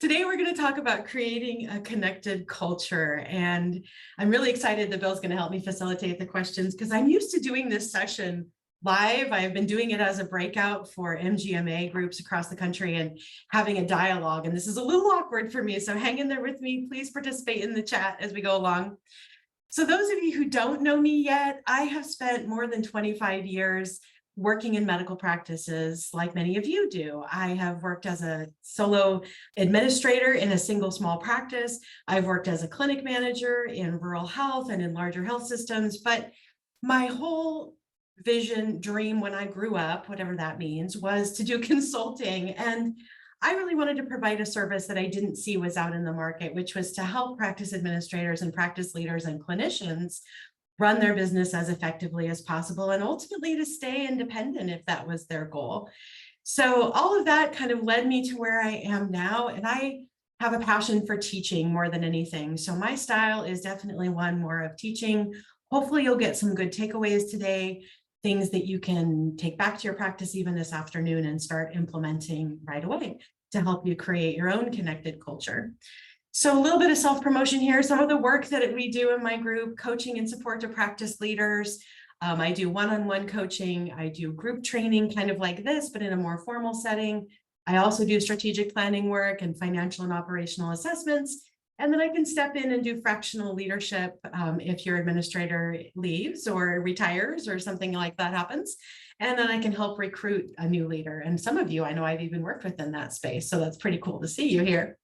Today, we're going to talk about creating a connected culture. And I'm really excited that Bill's going to help me facilitate the questions because I'm used to doing this session live. I've been doing it as a breakout for MGMA groups across the country and having a dialogue. And this is a little awkward for me. So hang in there with me. Please participate in the chat as we go along. So those of you who don't know me yet, I have spent more than 25 years working in medical practices like many of you do. I have worked as a solo administrator in a single small practice. I've worked as a clinic manager in rural health and in larger health systems. But my whole vision, dream when I grew up, whatever that means, was to do consulting. And I really wanted to provide a service that I didn't see was out in the market, which was to help practice administrators and practice leaders and clinicians run their business as effectively as possible, and ultimately to stay independent if that was their goal. So all of that kind of led me to where I am now, and I have a passion for teaching more than anything. So my style is definitely one more of teaching. Hopefully you'll get some good takeaways today, things that you can take back to your practice even this afternoon and start implementing right away to help you create your own connected culture. So a little bit of self-promotion here. Some of the work that we do in my group, coaching and support to practice leaders. I do one-on-one coaching. I do group training kind of like this, but in a more formal setting. I also do strategic planning work and financial and operational assessments. And then I can step in and do fractional leadership if your administrator leaves or retires or something like that happens. And then I can help recruit a new leader. And some of you, I know I've even worked with in that space. So that's pretty cool to see you here.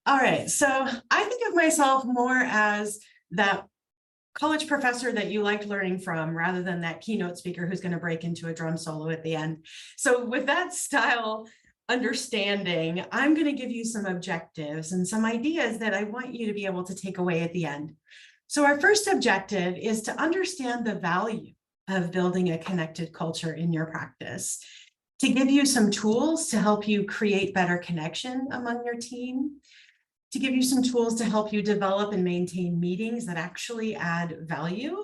All right, so I think of myself more as that college professor that you liked learning from rather than that keynote speaker who's going to break into a drum solo at the end. So with that style understanding, I'm going to give you some objectives and some ideas that I want you to be able to take away at the end. So our first objective is to understand the value of building a connected culture in your practice, to give you some tools to help you create better connection among your team, to give you some tools to help you develop and maintain meetings that actually add value.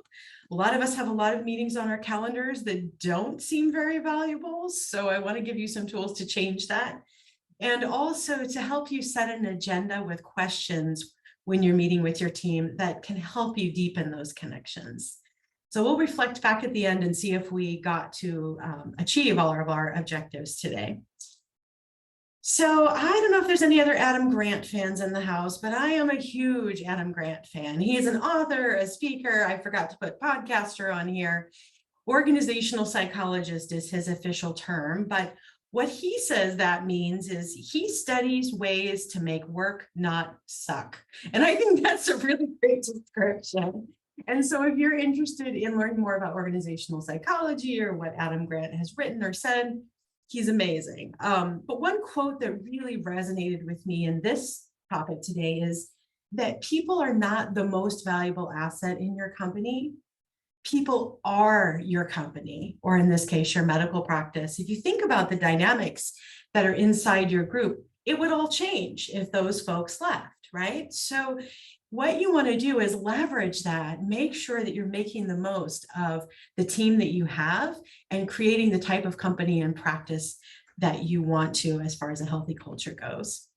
A lot of us have a lot of meetings on our calendars that don't seem very valuable. So I want to give you some tools to change that. And also to help you set an agenda with questions when you're meeting with your team that can help you deepen those connections. So we'll reflect back at the end and see if we got to achieve all of our objectives today. So I don't know if there's any other Adam Grant fans in the house, but I am a huge Adam Grant fan. He is an author, a speaker. I forgot to put podcaster on here. Organizational psychologist is his official term, but what he says that means is he studies ways to make work not suck. And I think that's a really great description. And so if you're interested in learning more about organizational psychology or what Adam Grant has written or said, he's amazing. But one quote that really resonated with me in this topic today is that people are not the most valuable asset in your company. People are your company, or in this case, your medical practice. If you think about the dynamics that are inside your group, it would all change if those folks left, right? So what you want to do is leverage that, make sure that you're making the most of the team that you have and creating the type of company and practice that you want to as far as a healthy culture goes.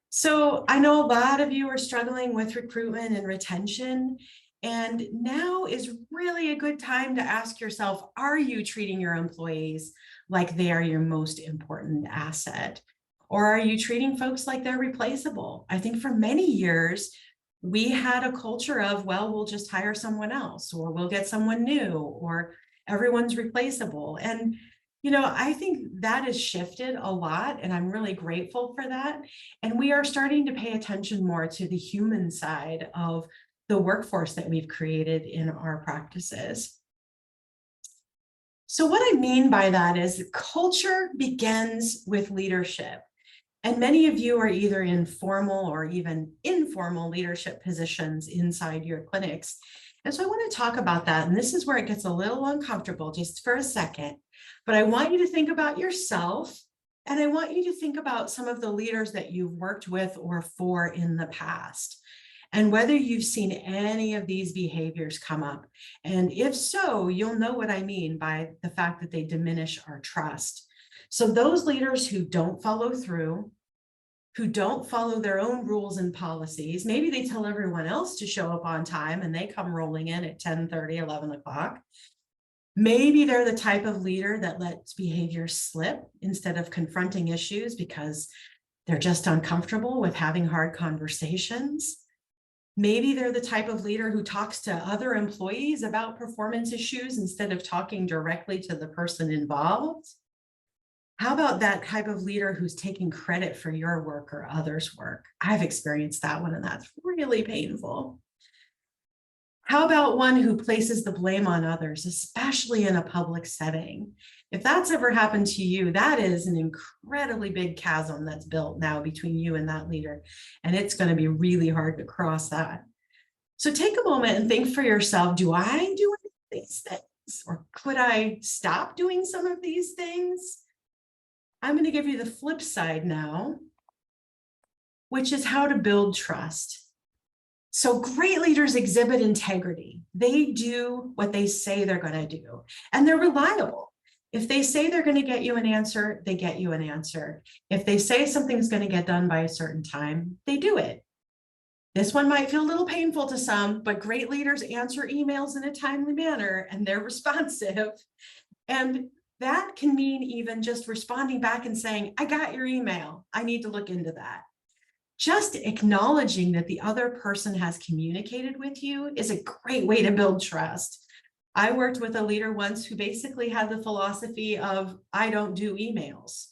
So I know a lot of you are struggling with recruitment and retention, and now is really a good time to ask yourself, are you treating your employees like they are your most important asset? Or are you treating folks like they're replaceable? I think for many years, we had a culture of, well, we'll just hire someone else, or we'll get someone new, or everyone's replaceable. And, you know, I think that has shifted a lot, and I'm really grateful for that. And we are starting to pay attention more to the human side of the workforce that we've created in our practices. So what I mean by that is culture begins with leadership. And many of you are either in formal or even informal leadership positions inside your clinics. And so I want to talk about that. And this is where it gets a little uncomfortable just for a second. But I want you to think about yourself, and I want you to think about some of the leaders that you've worked with or for in the past, and whether you've seen any of these behaviors come up. And if so, you'll know what I mean by the fact that they diminish our trust. So those leaders who don't follow through, who don't follow their own rules and policies. Maybe they tell everyone else to show up on time and they come rolling in at 10:30, 11 o'clock. Maybe they're the type of leader that lets behavior slip instead of confronting issues because they're just uncomfortable with having hard conversations. Maybe they're the type of leader who talks to other employees about performance issues instead of talking directly to the person involved. How about that type of leader who's taking credit for your work or others' work? I've experienced that one, and that's really painful. How about one who places the blame on others, especially in a public setting? If that's ever happened to you, that is an incredibly big chasm that's built now between you and that leader. And it's going to be really hard to cross that. So take a moment and think for yourself, do I do any of these things? Or could I stop doing some of these things? I'm going to give you the flip side now, which is how to build trust. So great leaders exhibit integrity. They do what they say they're going to do, and they're reliable. If they say they're going to get you an answer, they get you an answer. If they say something's going to get done by a certain time, they do it. This one might feel a little painful to some, but great leaders answer emails in a timely manner and they're responsive. And that can mean even just responding back and saying, I got your email. I need to look into that. Just acknowledging that the other person has communicated with you is a great way to build trust. I worked with a leader once who basically had the philosophy of, I don't do emails.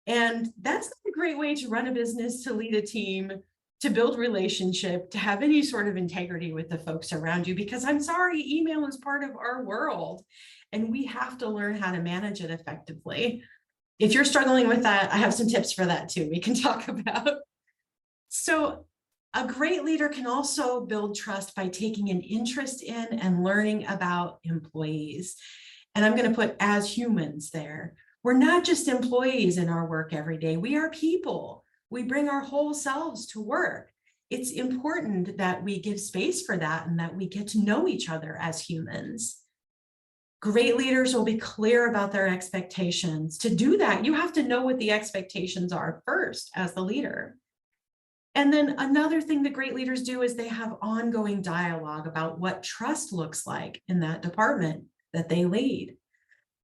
And that's not a great way to run a business, to lead a team, to build relationship, to have any sort of integrity with the folks around you, because I'm sorry, email is part of our world and we have to learn how to manage it effectively. If you're struggling with that, I have some tips for that too, we can talk about. So a great leader can also build trust by taking an interest in and learning about employees. And I'm going to put as humans there. We're not just employees in our work every day. We are people. We bring our whole selves to work. It's important that we give space for that and that we get to know each other as humans. Great leaders will be clear about their expectations. To do that, you have to know what the expectations are first as the leader. And then another thing that great leaders do is they have ongoing dialogue about what trust looks like in that department that they lead.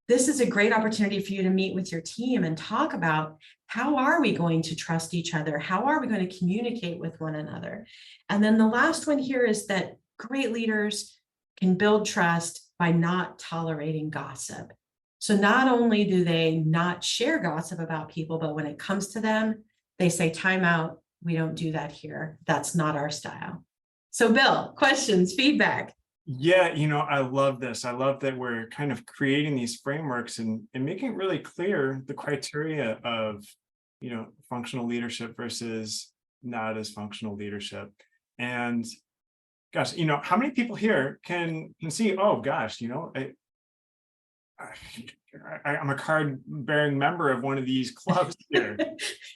This is a great opportunity for you to meet with your team and talk about, how are we going to trust each other? How are we going to communicate with one another? And then the last one here is that great leaders can build trust by not tolerating gossip. So not only do they not share gossip about people, but when it comes to them, they say, time out. We don't do that here. That's not our style. So Bill, questions, feedback? Yeah, I love this. I love that we're kind of creating these frameworks and making it really clear the criteria of, functional leadership versus not as functional leadership. And gosh, how many people here can see, oh gosh, I'm a card-bearing member of one of these clubs here,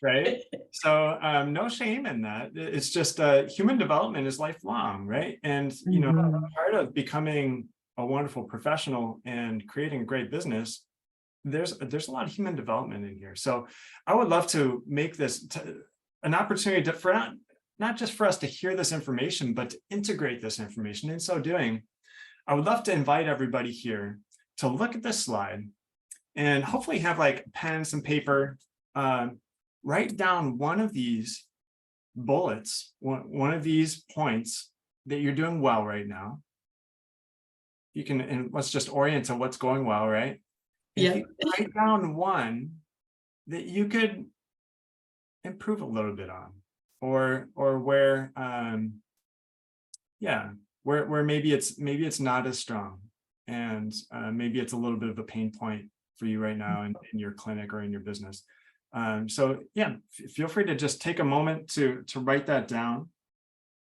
right? So no shame in that. It's just human development is lifelong, right? And part of becoming a wonderful professional and creating a great business, there's a lot of human development in here. So I would love to make this an opportunity for not just for us to hear this information, but to integrate this information. In so doing, I would love to invite everybody here to look at this slide and hopefully have like pens and paper, write down one of these bullets, one of these points that you're doing well right now. You can, and let's just orient to what's going well, right? Yeah. Write down one that you could improve a little bit on, or where, where maybe it's not as strong. And maybe it's a little bit of a pain point for you right now in your clinic or in your business. So yeah, feel free to just take a moment to write that down.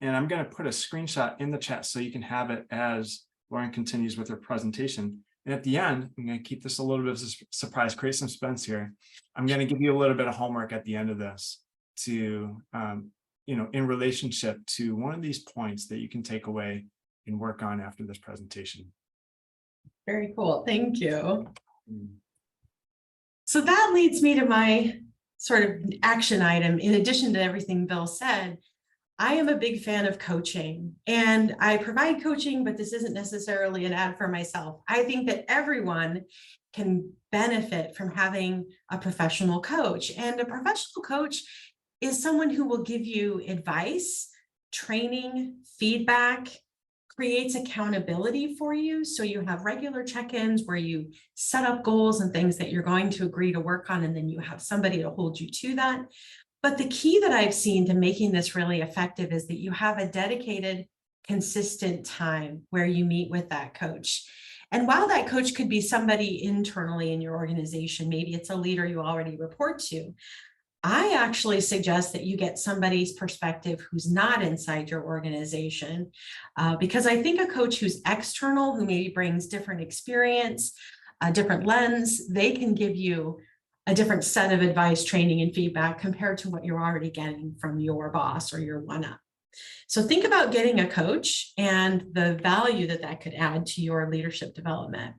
And I'm going to put a screenshot in the chat so you can have it as Lauren continues with her presentation. And at the end, I'm going to keep this a little bit of a surprise, create some suspense here. I'm going to give you a little bit of homework at the end of this to, in relationship to one of these points that you can take away and work on after this presentation. Very cool. Thank you. So that leads me to my sort of action item, in addition to everything Bill said, I am a big fan of coaching, and I provide coaching, but this isn't necessarily an ad for myself. I think that everyone can benefit from having a professional coach, and a professional coach is someone who will give you advice, training, feedback, creates accountability for you. So you have regular check-ins where you set up goals and things that you're going to agree to work on, and then you have somebody to hold you to that. But the key that I've seen to making this really effective is that you have a dedicated, consistent time where you meet with that coach. And while that coach could be somebody internally in your organization, maybe it's a leader you already report to, I actually suggest that you get somebody's perspective who's not inside your organization, because I think a coach who's external, who maybe brings different experience, a different lens, they can give you a different set of advice, training, and feedback compared to what you're already getting from your boss or your one-up. So think about getting a coach and the value that that could add to your leadership development.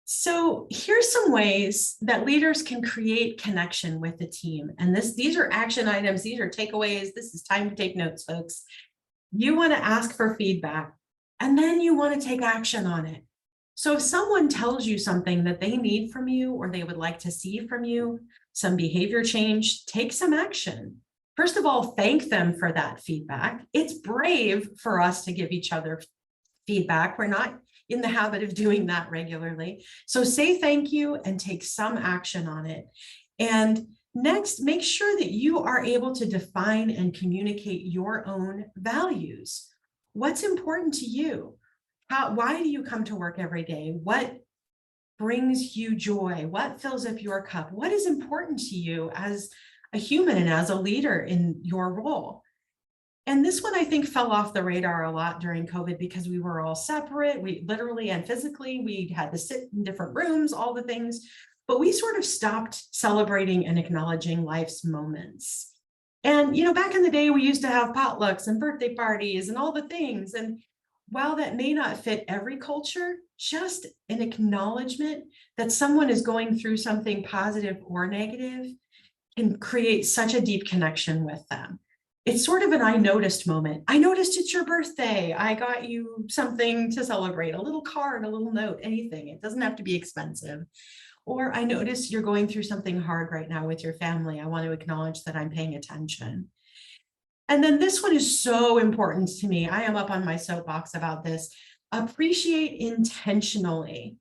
So here's some ways that leaders can create connection with the team. And these are action items. These are takeaways. This is time to take notes, folks. You want to ask for feedback, and then you want to take action on it. So if someone tells you something that they need from you or they would like to see from you, some behavior change, take some action. First of all, thank them for that feedback. It's brave for us to give each other feedback. We're not in the habit of doing that regularly. So say thank you and take some action on it. And next, make sure that you are able to define and communicate your own values. What's important to you? Why do you come to work every day? What brings you joy? What fills up your cup? What is important to you as a human and as a leader in your role? And this one, I think, fell off the radar a lot during COVID because we were all separate. We literally and physically, we had to sit in different rooms, all the things, but we sort of stopped celebrating and acknowledging life's moments. And, back in the day, we used to have potlucks and birthday parties and all the things. And while that may not fit every culture, just an acknowledgement that someone is going through something positive or negative can create such a deep connection with them. It's sort of an I noticed moment. I noticed it's your birthday. I got you something to celebrate, a little card, a little note, anything. It doesn't have to be expensive. Or I notice you're going through something hard right now with your family. I want to acknowledge that I'm paying attention. And then this one is so important to me. I am up on my soapbox about this. Appreciate intentionally.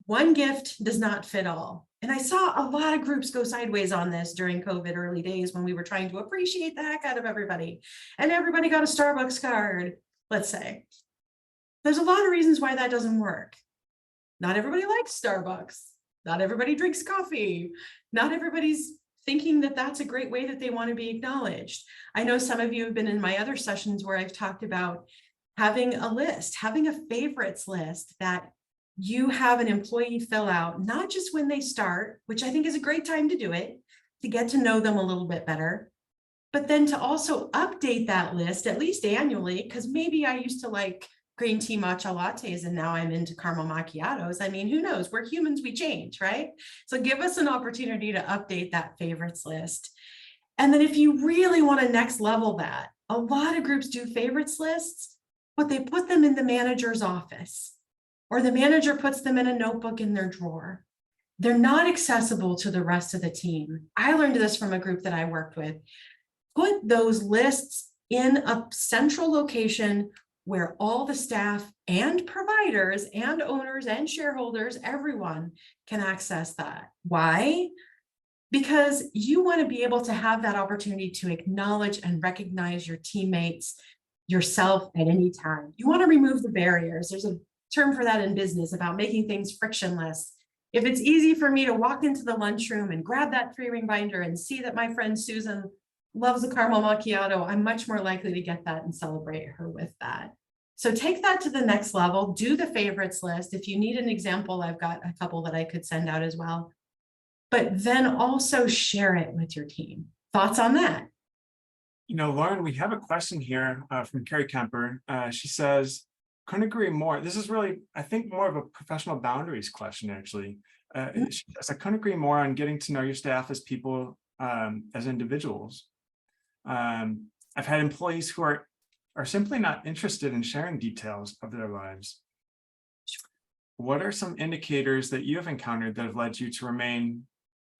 One gift does not fit all. And I saw a lot of groups go sideways on this during COVID early days when we were trying to appreciate the heck out of everybody. And everybody got a Starbucks card, let's say. There's a lot of reasons why that doesn't work. Not everybody likes Starbucks. Not everybody drinks coffee. Not everybody's thinking that that's a great way that they want to be acknowledged. I know some of you have been in my other sessions where I've talked about having a list, having a favorites list that you have an employee fill out, not just when they start, which I think is a great time to do it, to get to know them a little bit better, but then to also update that list at least annually, because maybe I used to like green tea matcha lattes and now I'm into caramel macchiatos. I mean, who knows? We're humans, we change, right? So give us an opportunity to update that favorites list. And then if you really want to next level that, a lot of groups do favorites lists, but they put them in the manager's office, or the manager puts them in a notebook in their drawer. They're not accessible to the rest of the team. I learned this from a group that I worked with. Put those lists in a central location where all the staff and providers and owners and shareholders, everyone can access that. Why? Because you want to be able to have that opportunity to acknowledge and recognize your teammates, yourself at any time. You want to remove the barriers. There's a term for that in business about making things frictionless. If it's easy for me to walk into the lunchroom and grab that 3-ring binder and see that my friend Susan loves a caramel macchiato, I'm much more likely to get that and celebrate her with that. So take that to the next level, do the favorites list. If you need an example, I've got a couple that I could send out as well. But then also share it with your team. Thoughts on that? Lauren, we have a question here from Carrie Kemper. She says, couldn't agree more. This is really, I think, more of a professional boundaries question, actually. she says, I couldn't agree more on getting to know your staff as people, as individuals. I've had employees who are simply not interested in sharing details of their lives. What are some indicators that you have encountered that have led you to remain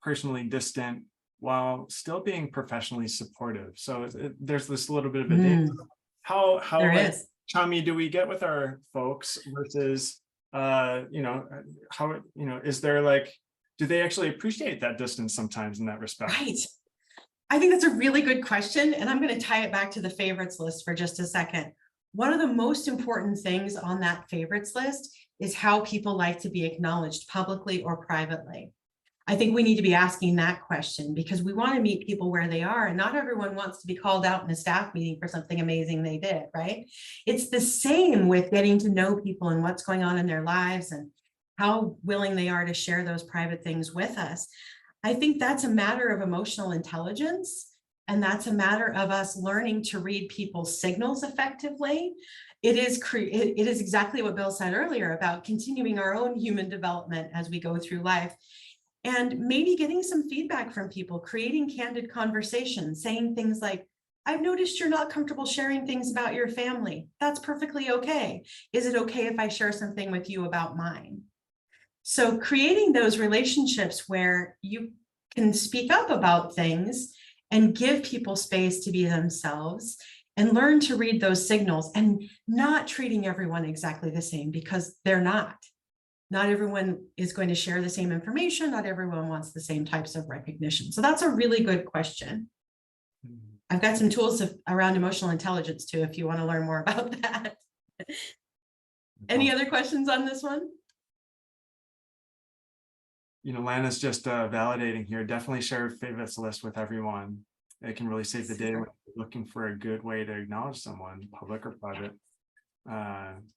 personally distant while still being professionally supportive? So there's this little bit of a dance. How like chummy do we get with our folks versus how, is there like, do they actually appreciate that distance sometimes in that respect? Right. I think that's a really good question. And I'm going to tie it back to the favorites list for just a second. One of the most important things on that favorites list is how people like to be acknowledged publicly or privately. I think we need to be asking that question because we want to meet people where they are, and not everyone wants to be called out in a staff meeting for something amazing they did, right? It's the same with getting to know people and what's going on in their lives and how willing they are to share those private things with us. I think that's a matter of emotional intelligence, and that's a matter of us learning to read people's signals effectively. It is exactly what Bill said earlier about continuing our own human development as we go through life. And maybe getting some feedback from people, creating candid conversations, saying things like, I've noticed you're not comfortable sharing things about your family. That's perfectly okay. Is it okay if I share something with you about mine? So creating those relationships where you can speak up about things and give people space to be themselves and learn to read those signals, and not treating everyone exactly the same, because they're not. Not everyone is going to share the same information. Not everyone wants the same types of recognition. So that's a really good question. I've got some tools around emotional intelligence too, if you want to learn more about that. Any other questions on this one? Lana's just validating here. Definitely share favorites list with everyone. It can really save the day when you're looking for a good way to acknowledge someone, public or private.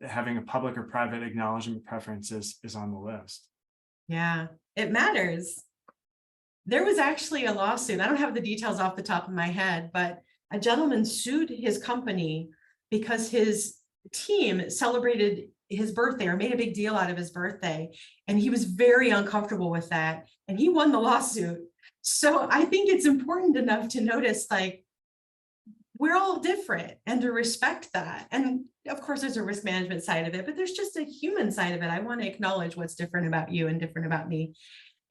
Having a public or private acknowledgement preference is on the list. Yeah, it matters. There was actually a lawsuit. I don't have the details off the top of my head, but a gentleman sued his company because his team celebrated his birthday or made a big deal out of his birthday. And he was very uncomfortable with that. And he won the lawsuit. So I think it's important enough to notice, like, we're all different and to respect that. And of course, there's a risk management side of it, but there's just a human side of it. I want to acknowledge what's different about you and different about me.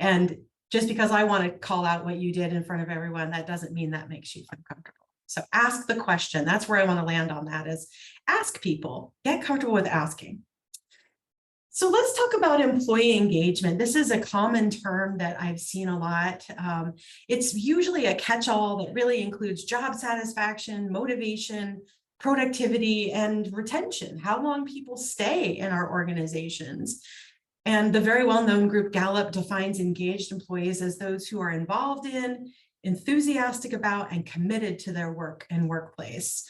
And just because I want to call out what you did in front of everyone, that doesn't mean that makes you feel comfortable. So ask the question. That's where I want to land on that, is ask people, get comfortable with asking. So let's talk about employee engagement. This is a common term that I've seen a lot. It's usually a catch-all that really includes job satisfaction, motivation, productivity, and retention, how long people stay in our organizations. And the very well-known group Gallup defines engaged employees as those who are involved in, enthusiastic about, and committed to their work and workplace.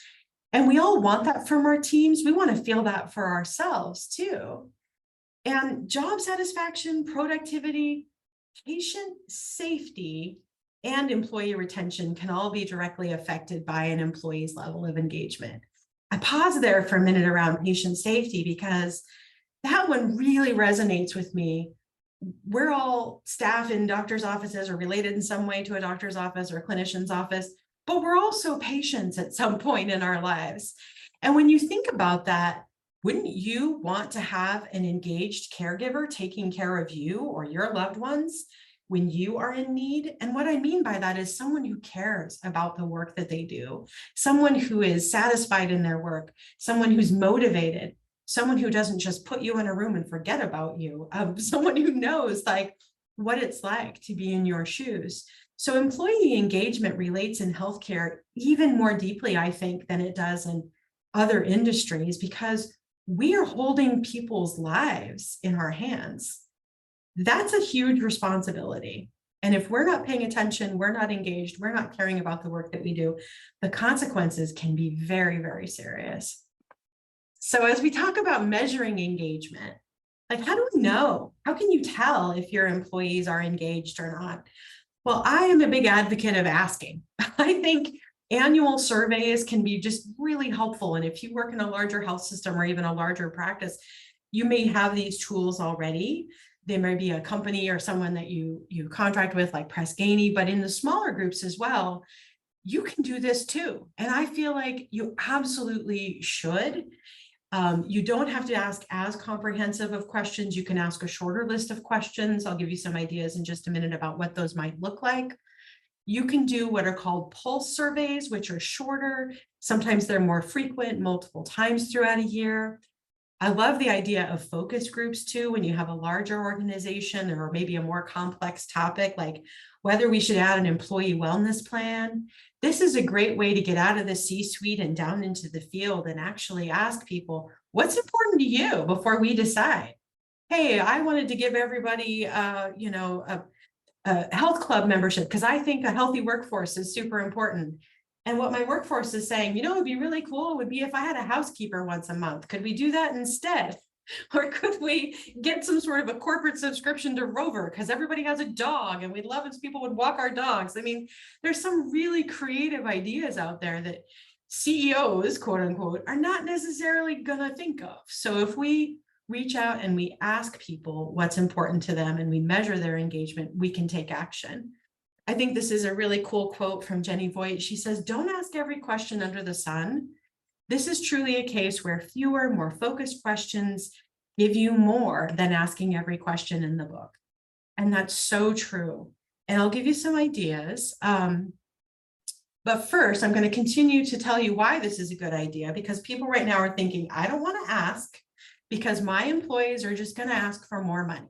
And we all want that from our teams. We want to feel that for ourselves too. And job satisfaction, productivity, patient safety, and employee retention can all be directly affected by an employee's level of engagement. I pause there for a minute around patient safety because that one really resonates with me. We're all staff in doctors' offices or related in some way to a doctor's office or a clinician's office, but we're also patients at some point in our lives. And when you think about that, wouldn't you want to have an engaged caregiver taking care of you or your loved ones when you are in need? And what I mean by that is someone who cares about the work that they do, someone who is satisfied in their work, someone who's motivated, someone who doesn't just put you in a room and forget about you, someone who knows like what it's like to be in your shoes. So employee engagement relates in healthcare even more deeply, I think, than it does in other industries, because we are holding people's lives in our hands. That's a huge responsibility. And if we're not paying attention, we're not engaged, we're not caring about the work that we do, the consequences can be very, very serious. So as we talk about measuring engagement, like, how do we know? How can you tell if your employees are engaged or not? Well, I am a big advocate of asking. I think annual surveys can be just really helpful. And if you work in a larger health system or even a larger practice, you may have these tools already. There may be a company or someone that you contract with, like Press Ganey, but in the smaller groups as well, you can do this too. And I feel like you absolutely should. You don't have to ask as comprehensive of questions. You can ask a shorter list of questions. I'll give you some ideas in just a minute about what those might look like. You can do what are called pulse surveys, which are shorter. Sometimes they're more frequent, multiple times throughout a year. I love the idea of focus groups too, when you have a larger organization or maybe a more complex topic, like whether we should add an employee wellness plan. This is a great way to get out of the C-suite and down into the field and actually ask people, what's important to you before we decide? Hey, I wanted to give everybody, a health club membership because I think a healthy workforce is super important. And what my workforce is saying, it'd be really cool would be if I had a housekeeper once a month. Could we do that instead? Or could we get some sort of a corporate subscription to Rover because everybody has a dog and we'd love if people would walk our dogs. I mean, there's some really creative ideas out there that CEOs, quote unquote, are not necessarily going to think of. So if we reach out and we ask people what's important to them and we measure their engagement, we can take action. I think this is a really cool quote from Jenny Voigt. She says, don't ask every question under the sun. This is truly a case where fewer, more focused questions give you more than asking every question in the book. And that's so true. And I'll give you some ideas. But first, I'm going to continue to tell you why this is a good idea, because people right now are thinking, I don't want to ask because my employees are just going to ask for more money.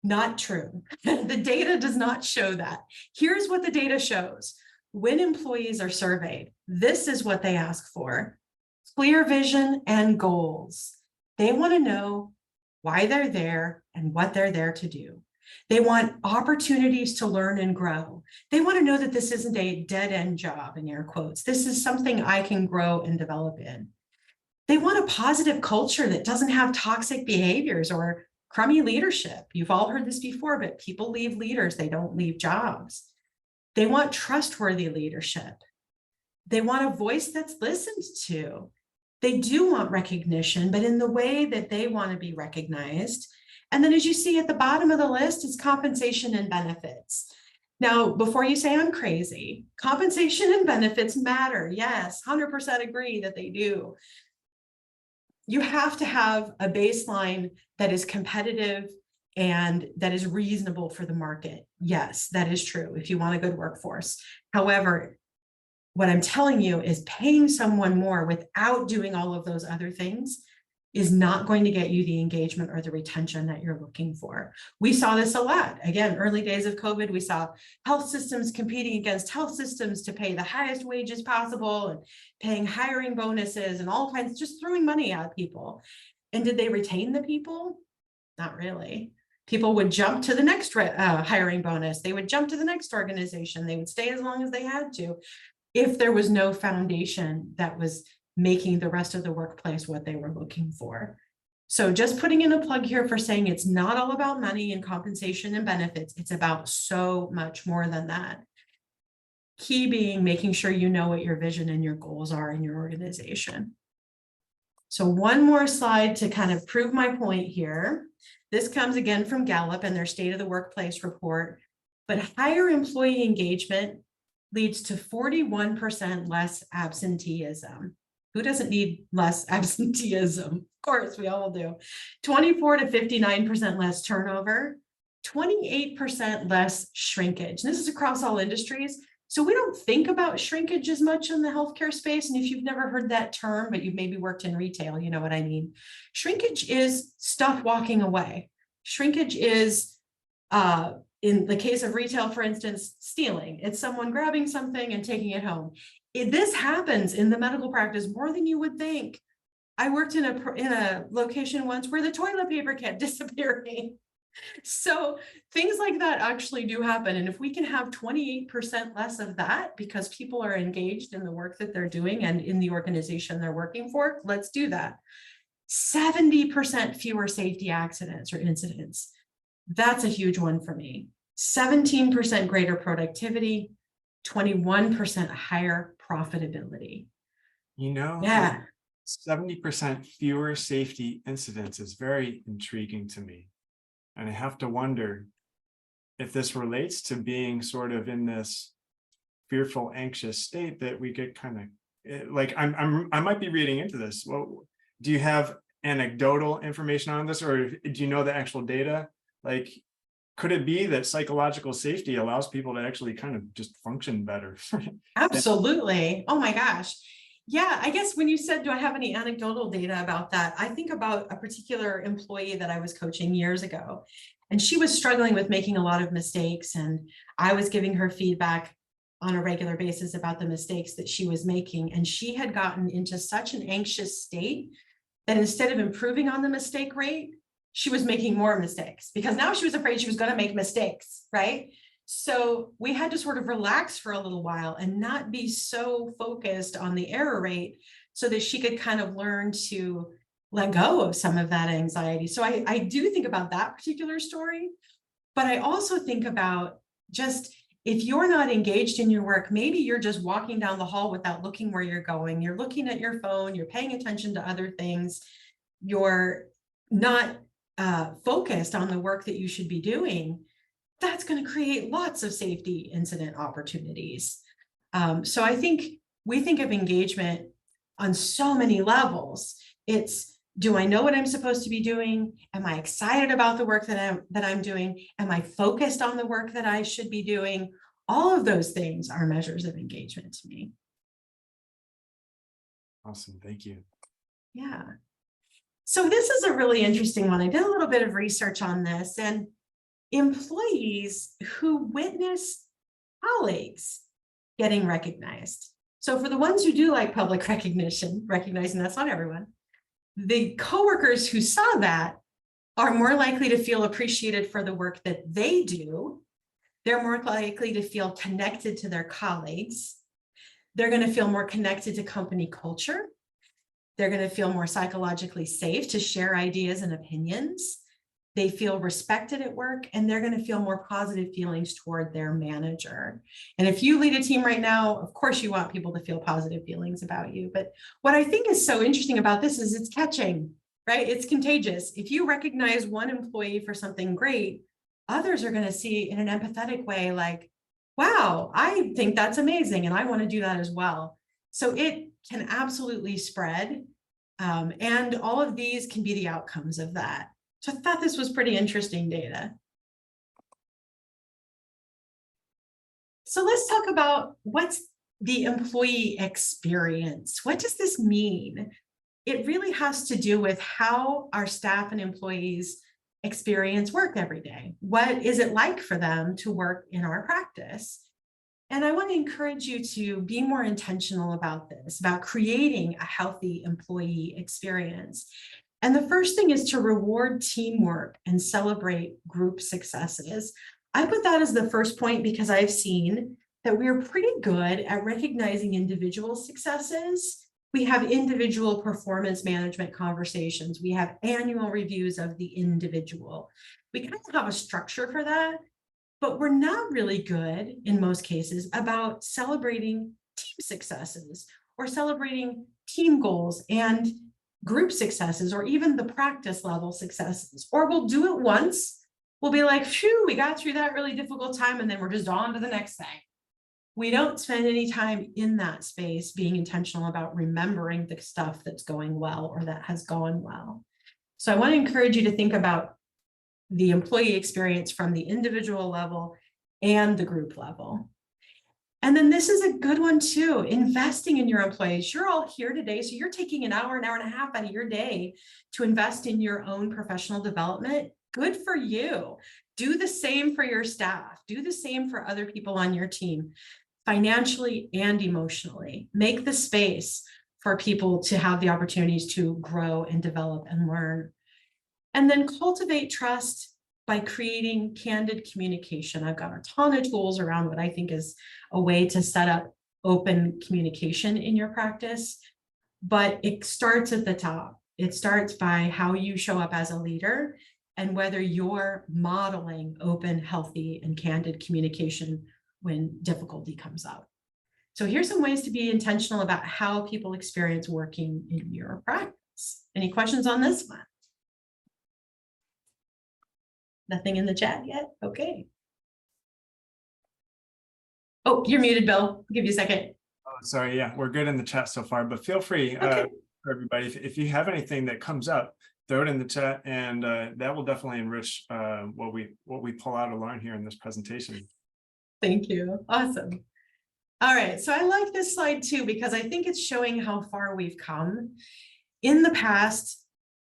Not true. The data does not show that. Here's what the data shows. When employees are surveyed, this is what they ask for: clear vision and goals. They want to know why they're there and what they're there to do. They want opportunities to learn and grow. They want to know that this isn't a dead-end job, in air quotes. This is something I can grow and develop in. They want a positive culture that doesn't have toxic behaviors or crummy leadership. You've all heard this before, but people leave leaders, they don't leave jobs. They want trustworthy leadership. They want a voice that's listened to. They do want recognition, but in the way that they want to be recognized. And then as you see at the bottom of the list, it's compensation and benefits. Now, before you say I'm crazy, compensation and benefits matter. Yes, 100% agree that they do. You have to have a baseline that is competitive and that is reasonable for the market. Yes, that is true if you want a good workforce. However, what I'm telling you is paying someone more without doing all of those other things is not going to get you the engagement or the retention that you're looking for. We saw this a lot. Again, early days of COVID, we saw health systems competing against health systems to pay the highest wages possible and paying hiring bonuses and all kinds, just throwing money at people. And did they retain the people? Not really. People would jump to the next hiring bonus. They would jump to the next organization. They would stay as long as they had to if there was no foundation that was making the rest of the workplace what they were looking for. So just putting in a plug here for saying it's not all about money and compensation and benefits. It's about so much more than that. Key being making sure you know what your vision and your goals are in your organization. So one more slide to kind of prove my point here. This comes again from Gallup and their State of the Workplace report, but higher employee engagement leads to 41% less absenteeism. Who doesn't need less absenteeism? Of course, we all do. 24 to 59% less turnover, 28% less shrinkage. And this is across all industries. So we don't think about shrinkage as much in the healthcare space. And if you've never heard that term, but you've maybe worked in retail, you know what I mean. Shrinkage is stuff walking away. Shrinkage is, in the case of retail, for instance, stealing. It's someone grabbing something and taking it home. This happens in the medical practice more than you would think. I worked in a location once where the toilet paper kept disappearing. So things like that actually do happen. And if we can have 28% less of that because people are engaged in the work that they're doing and in the organization they're working for, let's do that. 70% fewer safety accidents or incidents. That's a huge one for me. 17% greater productivity, 21% higher profitability. You know, yeah. 70% fewer safety incidents is very intriguing to me. And I have to wonder if this relates to being sort of in this fearful, anxious state that we get kind of like, I might be reading into this. Well, do you have anecdotal information on this, or do you know the actual data? Like, could it be that psychological safety allows people to actually kind of just function better? Absolutely. Oh my gosh. Yeah, I guess when you said, do I have any anecdotal data about that? I think about a particular employee that I was coaching years ago, and she was struggling with making a lot of mistakes. And I was giving her feedback on a regular basis about the mistakes that she was making. And she had gotten into such an anxious state that instead of improving on the mistake rate, she was making more mistakes because now she was afraid she was going to make mistakes, right? So we had to sort of relax for a little while and not be so focused on the error rate so that she could kind of learn to let go of some of that anxiety. So I do think about that particular story, but I also think about just if you're not engaged in your work, maybe you're just walking down the hall without looking where you're going. You're looking at your phone, you're paying attention to other things. You're not focused on the work that you should be doing. That's going to create lots of safety incident opportunities. So I think we think of engagement on so many levels. It's, do I know what I'm supposed to be doing? Am I excited about the work that I'm doing? Am I focused on the work that I should be doing? All of those things are measures of engagement to me. Awesome. Thank you. Yeah. So this is a really interesting one. I did a little bit of research on this, and employees who witness colleagues getting recognized. So for the ones who do like public recognition, recognizing that's not everyone, the coworkers who saw that are more likely to feel appreciated for the work that they do. They're more likely to feel connected to their colleagues. They're going to feel more connected to company culture. They're going to feel more psychologically safe to share ideas and opinions. They feel respected at work, and they're going to feel more positive feelings toward their manager. And if you lead a team right now, of course, you want people to feel positive feelings about you. But what I think is so interesting about this is it's catching, right? It's contagious. If you recognize one employee for something great, others are going to see in an empathetic way, like, wow, I think that's amazing, and I want to do that as well. So it can absolutely spread. And all of these can be the outcomes of that. So I thought this was pretty interesting data. So let's talk about what's the employee experience. What does this mean? It really has to do with how our staff and employees experience work every day. What is it like for them to work in our practice? And I want to encourage you to be more intentional about this, about creating a healthy employee experience. And the first thing is to reward teamwork and celebrate group successes. I put that as the first point because I've seen that we're pretty good at recognizing individual successes. We have individual performance management conversations. We have annual reviews of the individual. We kind of have a structure for that, but we're not really good in most cases about celebrating team successes or celebrating team goals and group successes, or even the practice level successes. Or we'll do it once. We'll be like, phew, we got through that really difficult time, and then we're just on to the next thing. We don't spend any time in that space being intentional about remembering the stuff that's going well or that has gone well. So I want to encourage you to think about the employee experience from the individual level and the group level. And then this is a good one too, investing in your employees. You're all here today, so you're taking an hour and a half out of your day to invest in your own professional development. Good for you. Do the same for your staff. Do the same for other people on your team, financially and emotionally. Make the space for people to have the opportunities to grow and develop and learn. And then cultivate trust by creating candid communication. I've got a ton of tools around what I think is a way to set up open communication in your practice, but it starts at the top. It starts by how you show up as a leader and whether you're modeling open, healthy, and candid communication when difficulty comes up. So here's some ways to be intentional about how people experience working in your practice. Any questions on this one? Nothing in the chat yet? Okay. Oh, you're muted, Bill. I'll give you a second. Oh, sorry, yeah, we're good in the chat so far, but feel free, Okay. for everybody, if you have anything that comes up, throw it in the chat, and that will definitely enrich what we pull out of learn here in this presentation. Thank you. Awesome. All right, so I like this slide too, because I think it's showing how far we've come. In the past,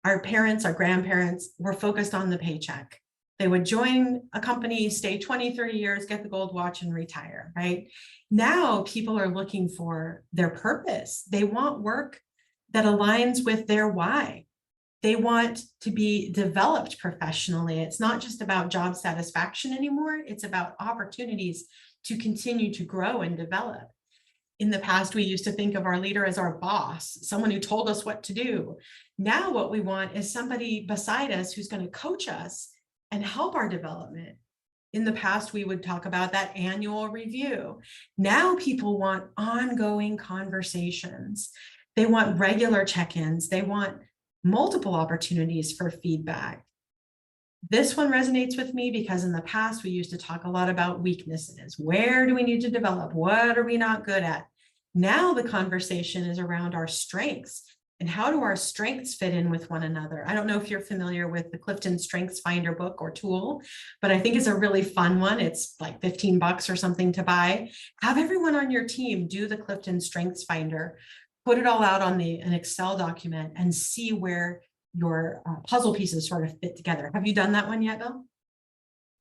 our parents, our grandparents were focused on the paycheck. They would join a company, stay 20, 30 years, get the gold watch and retire, right? Now people are looking for their purpose. They want work that aligns with their why. They want to be developed professionally. It's not just about job satisfaction anymore. It's about opportunities to continue to grow and develop. In the past, we used to think of our leader as our boss, someone who told us what to do. Now what we want is somebody beside us who's going to coach us and help our development. In the past, we would talk about that annual review. Now people want ongoing conversations. They want regular check-ins. They want multiple opportunities for feedback. This one resonates with me because in the past, we used to talk a lot about weaknesses. Where do we need to develop? What are we not good at? Now the conversation is around our strengths and how do our strengths fit in with one another? I don't know if you're familiar with the Clifton Strengths Finder book or tool, but I think it's a really fun one. It's like $15 or something to buy. Have everyone on your team do the Clifton Strengths Finder, put it all out on an Excel document and see where your puzzle pieces sort of fit together. Have you done that one yet, Bill?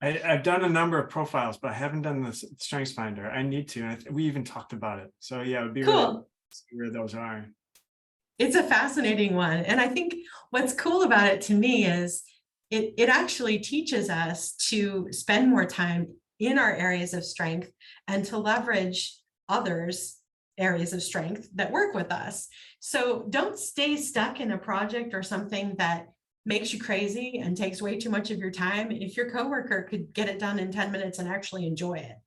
I've done a number of profiles, but I haven't done the Strengths Finder. I need to. And we even talked about it. So yeah, it would be cool. Really cool to see where those are. It's a fascinating one. And I think what's cool about it to me is it actually teaches us to spend more time in our areas of strength and to leverage others' areas of strength that work with us. So don't stay stuck in a project or something that makes you crazy and takes way too much of your time if your coworker could get it done in 10 minutes and actually enjoy it.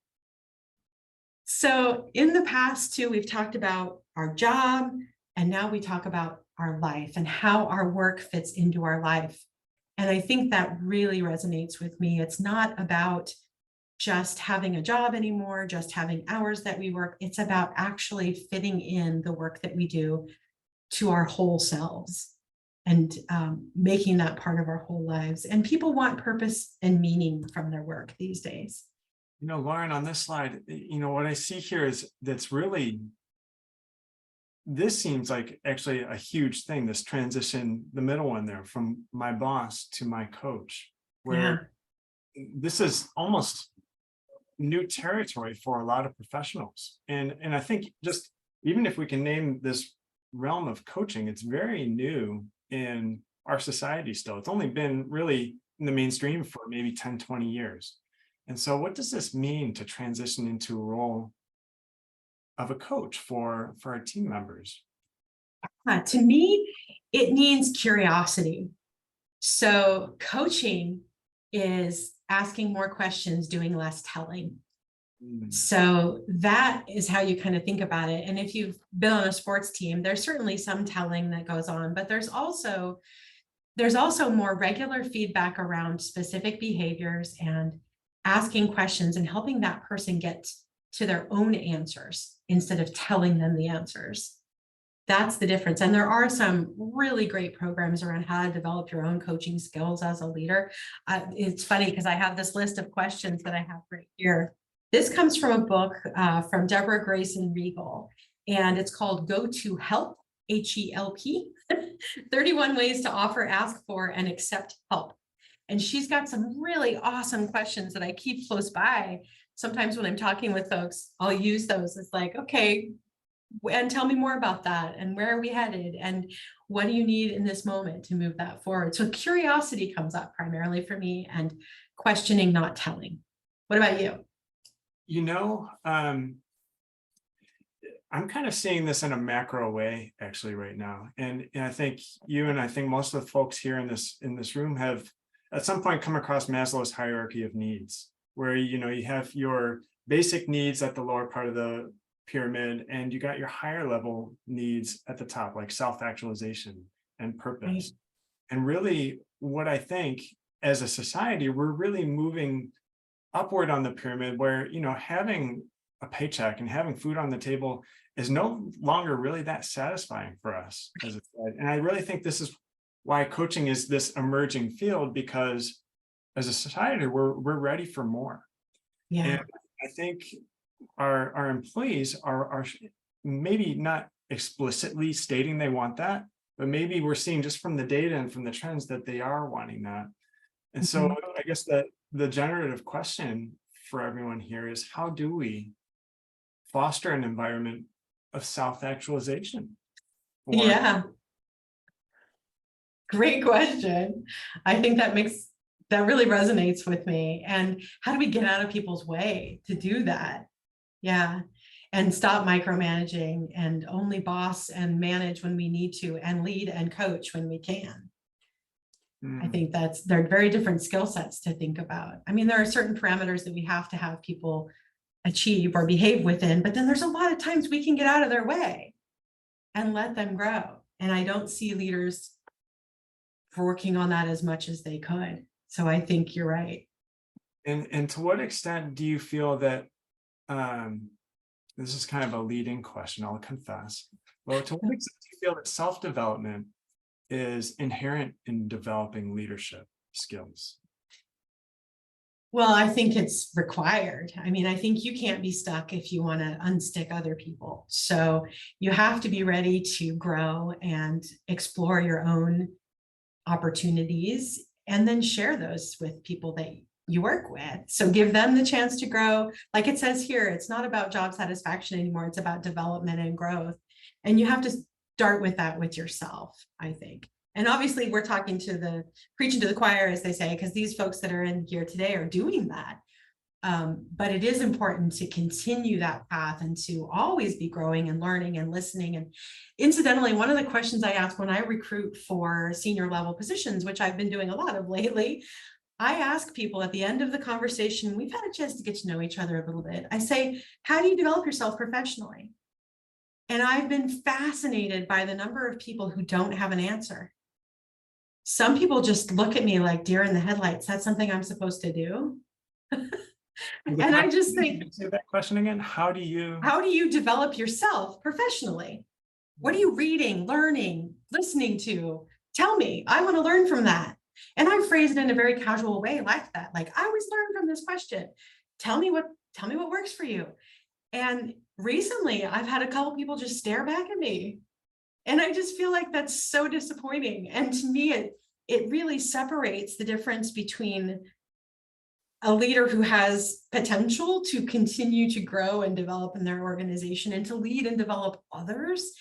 So in the past too, we've talked about our job, and now we talk about our life and how our work fits into our life. And I think that really resonates with me. It's not about just having a job anymore, just having hours that we work. It's about actually fitting in the work that we do to our whole selves and making that part of our whole lives. And people want purpose and meaning from their work these days. You know, Lauren, on this slide, you know, what I see here is that's really, this seems like actually a huge thing, this transition, the middle one there, from my boss to my coach, where this is almost new territory for a lot of professionals. And I think just, even if we can name this realm of coaching, it's very new in our society still. It's only been really in the mainstream for maybe 10, 20 years. And so what does this mean to transition into a role of a coach for our team members? To me, it means curiosity. So coaching is asking more questions, doing less telling. So that is how you kind of think about it. And if you've been on a sports team, there's certainly some telling that goes on, but there's also more regular feedback around specific behaviors and asking questions and helping that person get to their own answers instead of telling them the answers. That's the difference. And there are some really great programs around how to develop your own coaching skills as a leader. It's funny because I have this list of questions that I have right here. This comes from a book from Deborah Grayson Regal, and it's called Go to Help, H-E-L-P, 31 Ways to Offer, Ask for, and Accept Help. And she's got some really awesome questions that I keep close by. Sometimes when I'm talking with folks, I'll use those. It's like, okay, and tell me more about that. And where are we headed? And what do you need in this moment to move that forward? So curiosity comes up primarily for me, and questioning, not telling. What about you? You know, I'm kind of seeing this in a macro way actually right now. And I think you and I think most of the folks here in this room have at some point come across Maslow's hierarchy of needs, where, you know, you have your basic needs at the lower part of the pyramid, and you got your higher level needs at the top, like self-actualization and purpose. Right. And really, what I think as a society, we're really moving upward on the pyramid where, having a paycheck and having food on the table is no longer really that satisfying for us as a Fed. And I really think this is why coaching is this emerging field, because as a society, we're ready for more. Yeah. And I think our employees are maybe not explicitly stating they want that, but maybe we're seeing just from the data and from the trends that they are wanting that. And so I guess that the generative question for everyone here is, how do we foster an environment of self-actualization? Yeah. Great question. I think that really resonates with me. And how do we get out of people's way to do that? Yeah. And stop micromanaging and only boss and manage when we need to, and lead and coach when we can. I think they're very different skill sets to think about. I mean, there are certain parameters that we have to have people achieve or behave within, but then there's a lot of times we can get out of their way and let them grow. And I don't see leaders working on that as much as they could. So I think you're right. And to what extent do you feel that, this is kind of a leading question, I'll confess. Well, to what extent do you feel that self-development is inherent in developing leadership skills? Well, I think it's required. I mean, I think you can't be stuck if you want to unstick other people. So you have to be ready to grow and explore your own opportunities, and then share those with people that you work with. So give them the chance to grow. Like it says here, it's not about job satisfaction anymore. It's about development and growth. And you have to start with that with yourself, I think. And obviously we're preaching to the choir, as they say, because these folks that are in here today are doing that. But it is important to continue that path and to always be growing and learning and listening. And incidentally, one of the questions I ask when I recruit for senior level positions, which I've been doing a lot of lately, I ask people at the end of the conversation, we've had a chance to get to know each other a little bit. I say, how do you develop yourself professionally? And I've been fascinated by the number of people who don't have an answer. Some people just look at me like deer in the headlights. That's something I'm supposed to do. And I just think, say that question again. How do you develop yourself professionally? What are you reading, learning, listening to? Tell me, I want to learn from that. And I phrase it in a very casual way like that. Like, I always learn from this question. Tell me what works for you. And recently I've had a couple people just stare back at me. And I just feel like that's so disappointing. And to me, it really separates the difference between a leader who has potential to continue to grow and develop in their organization and to lead and develop others,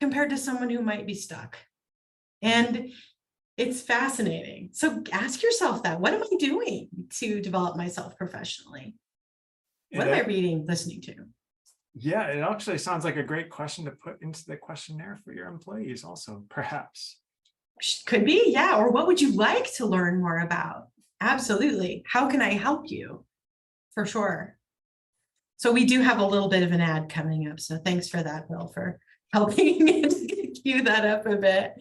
compared to someone who might be stuck. And it's fascinating. So ask yourself that. What am I doing to develop myself professionally? What am I reading, listening to? Yeah, it actually sounds like a great question to put into the questionnaire for your employees also, perhaps. Could be, yeah. Or what would you like to learn more about? Absolutely. How can I help you? For sure. So we do have a little bit of an ad coming up. So thanks for that, Will, for helping me to cue that up a bit.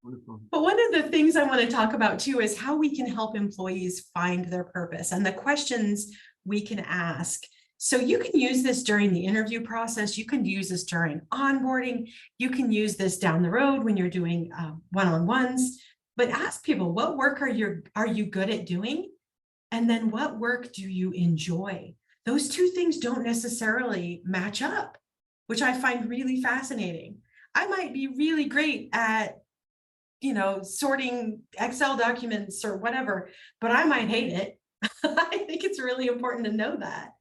Wonderful. But one of the things I want to talk about too is how we can help employees find their purpose and the questions we can ask. So you can use this during the interview process. You can use this during onboarding. You can use this down the road when you're doing one-on-ones. But ask people, what work are you good at doing? And then what work do you enjoy? Those two things don't necessarily match up, which I find really fascinating. I might be really great at, sorting Excel documents or whatever, but I might hate it. I think it's really important to know that.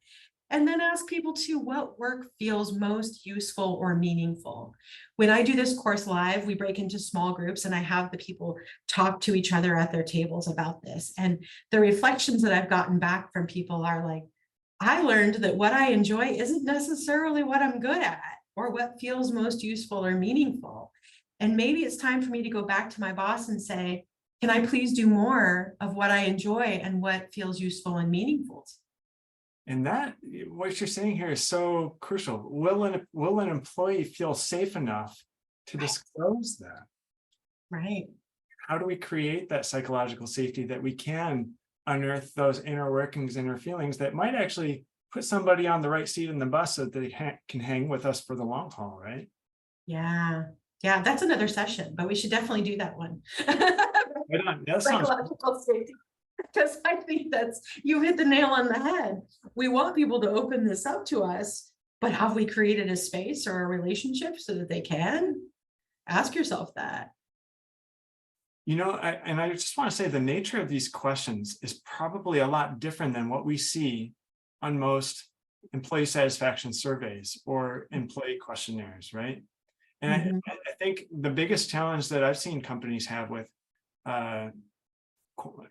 And then ask people too, what work feels most useful or meaningful? When I do this course live, we break into small groups and I have the people talk to each other at their tables about this. And the reflections that I've gotten back from people are like, I learned that what I enjoy isn't necessarily what I'm good at or what feels most useful or meaningful. And maybe it's time for me to go back to my boss and say, can I please do more of what I enjoy and what feels useful and meaningful And that, what you're saying here is so crucial. Will an employee feel safe enough to disclose that? Right. How do we create that psychological safety that we can unearth those inner workings, inner feelings that might actually put somebody on the right seat in the bus so that they can hang with us for the long haul, right? Yeah. Yeah. That's another session, but we should definitely do that one. Right on. That sounds Psychological safety. Because I think you hit the nail on the head. We want people to open this up to us, but have we created a space or a relationship so that they can? Ask yourself that. I just want to say the nature of these questions is probably a lot different than what we see on most employee satisfaction surveys or employee questionnaires, right? And Mhm. I think the biggest challenge that I've seen companies have with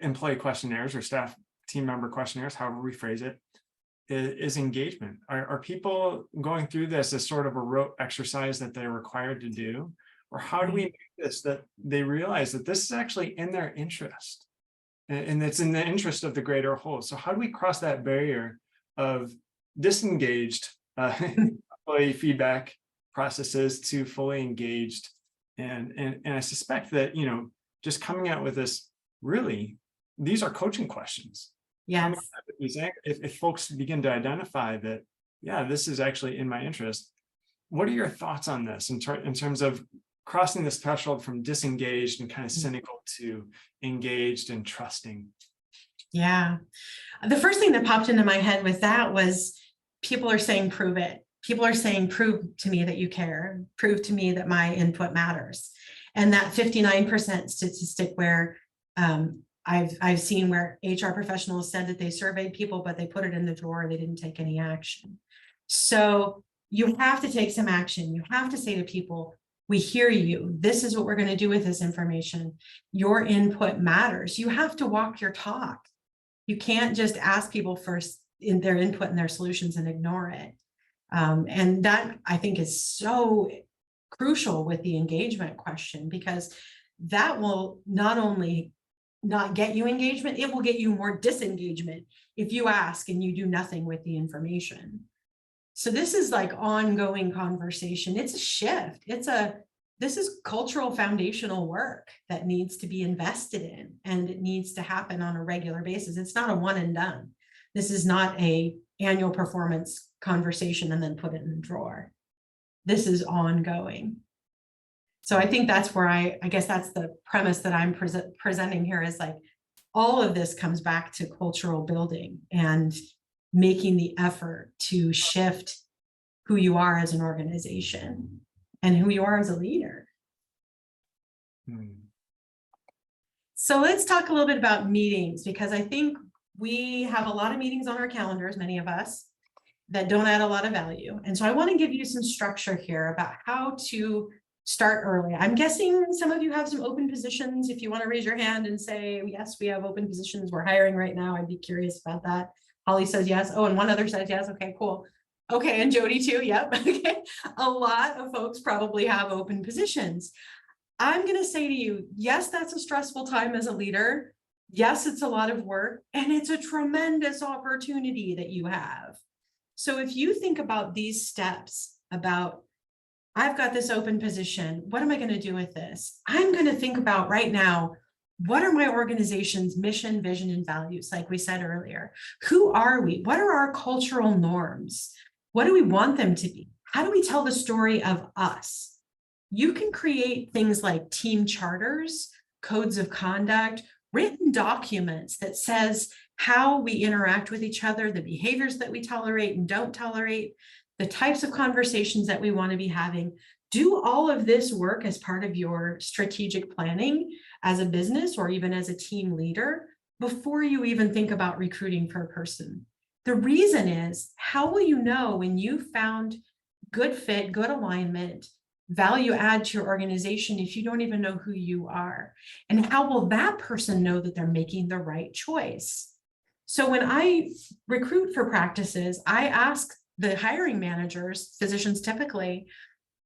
employee questionnaires or staff team member questionnaires, however we phrase it, is engagement. Are people going through this as sort of a rote exercise that they're required to do? Or how do we Right. make this that they realize that this is actually in their interest and it's in the interest of the greater whole? So how do we cross that barrier of disengaged employee feedback processes to fully engaged? And I suspect that, just coming out with this, really, these are coaching questions. Coming Yes. up with these, if folks begin to identify that, yeah, this is actually in my interest. What are your thoughts on this in terms of crossing this threshold from disengaged and kind of cynical to engaged and trusting? Yeah. The first thing that popped into my head with that was people are saying, prove it. People are saying, prove to me that you care, prove to me that my input matters. And that 59% statistic where I've seen where HR professionals said that they surveyed people, but they put it in the drawer, they didn't take any action. So you have to take some action. You have to say to people, we hear you. This is what we're going to do with this information. Your input matters. You have to walk your talk. You can't just ask people first in their input and their solutions and ignore it. And that I think is so crucial with the engagement question, because that will not only not get you engagement, it will get you more disengagement if you ask and you do nothing with the information. So this is like ongoing conversation. It's a shift. This is cultural foundational work that needs to be invested in, and it needs to happen on a regular basis. It's not a one and done. This is not a annual performance conversation and then put it in the drawer. This is ongoing. So I think that's where I guess that's the premise that I'm presenting here, is like all of this comes back to cultural building and making the effort to shift who you are as an organization and who you are as a leader. So let's talk a little bit about meetings, because I think we have a lot of meetings on our calendars, many of us, that don't add a lot of value. And so I want to give you some structure here about how to start early. I'm guessing some of you have some open positions. If you want to raise your hand and say, yes, we have open positions, we're hiring right now, I'd be curious about that. Holly says yes. Oh, and one other says yes. Okay, cool. Okay, and Jody too. Yep. Okay. A lot of folks probably have open positions. I'm going to say to you, yes, that's a stressful time as a leader. Yes, it's a lot of work, and it's a tremendous opportunity that you have. So if you think about these steps, about I've got this open position, what am I going to do with this? I'm going to think about right now, what are my organization's mission, vision, and values? Like we said earlier, who are we? What are our cultural norms? What do we want them to be? How do we tell the story of us? You can create things like team charters, codes of conduct, written documents that says how we interact with each other, the behaviors that we tolerate and don't tolerate, the types of conversations that we want to be having. Do all of this work as part of your strategic planning as a business or even as a team leader before you even think about recruiting for a person. The reason is, how will you know when you found good fit, good alignment, value add to your organization if you don't even know who you are? And how will that person know that they're making the right choice? So when I recruit for practices, I ask the hiring managers, physicians typically,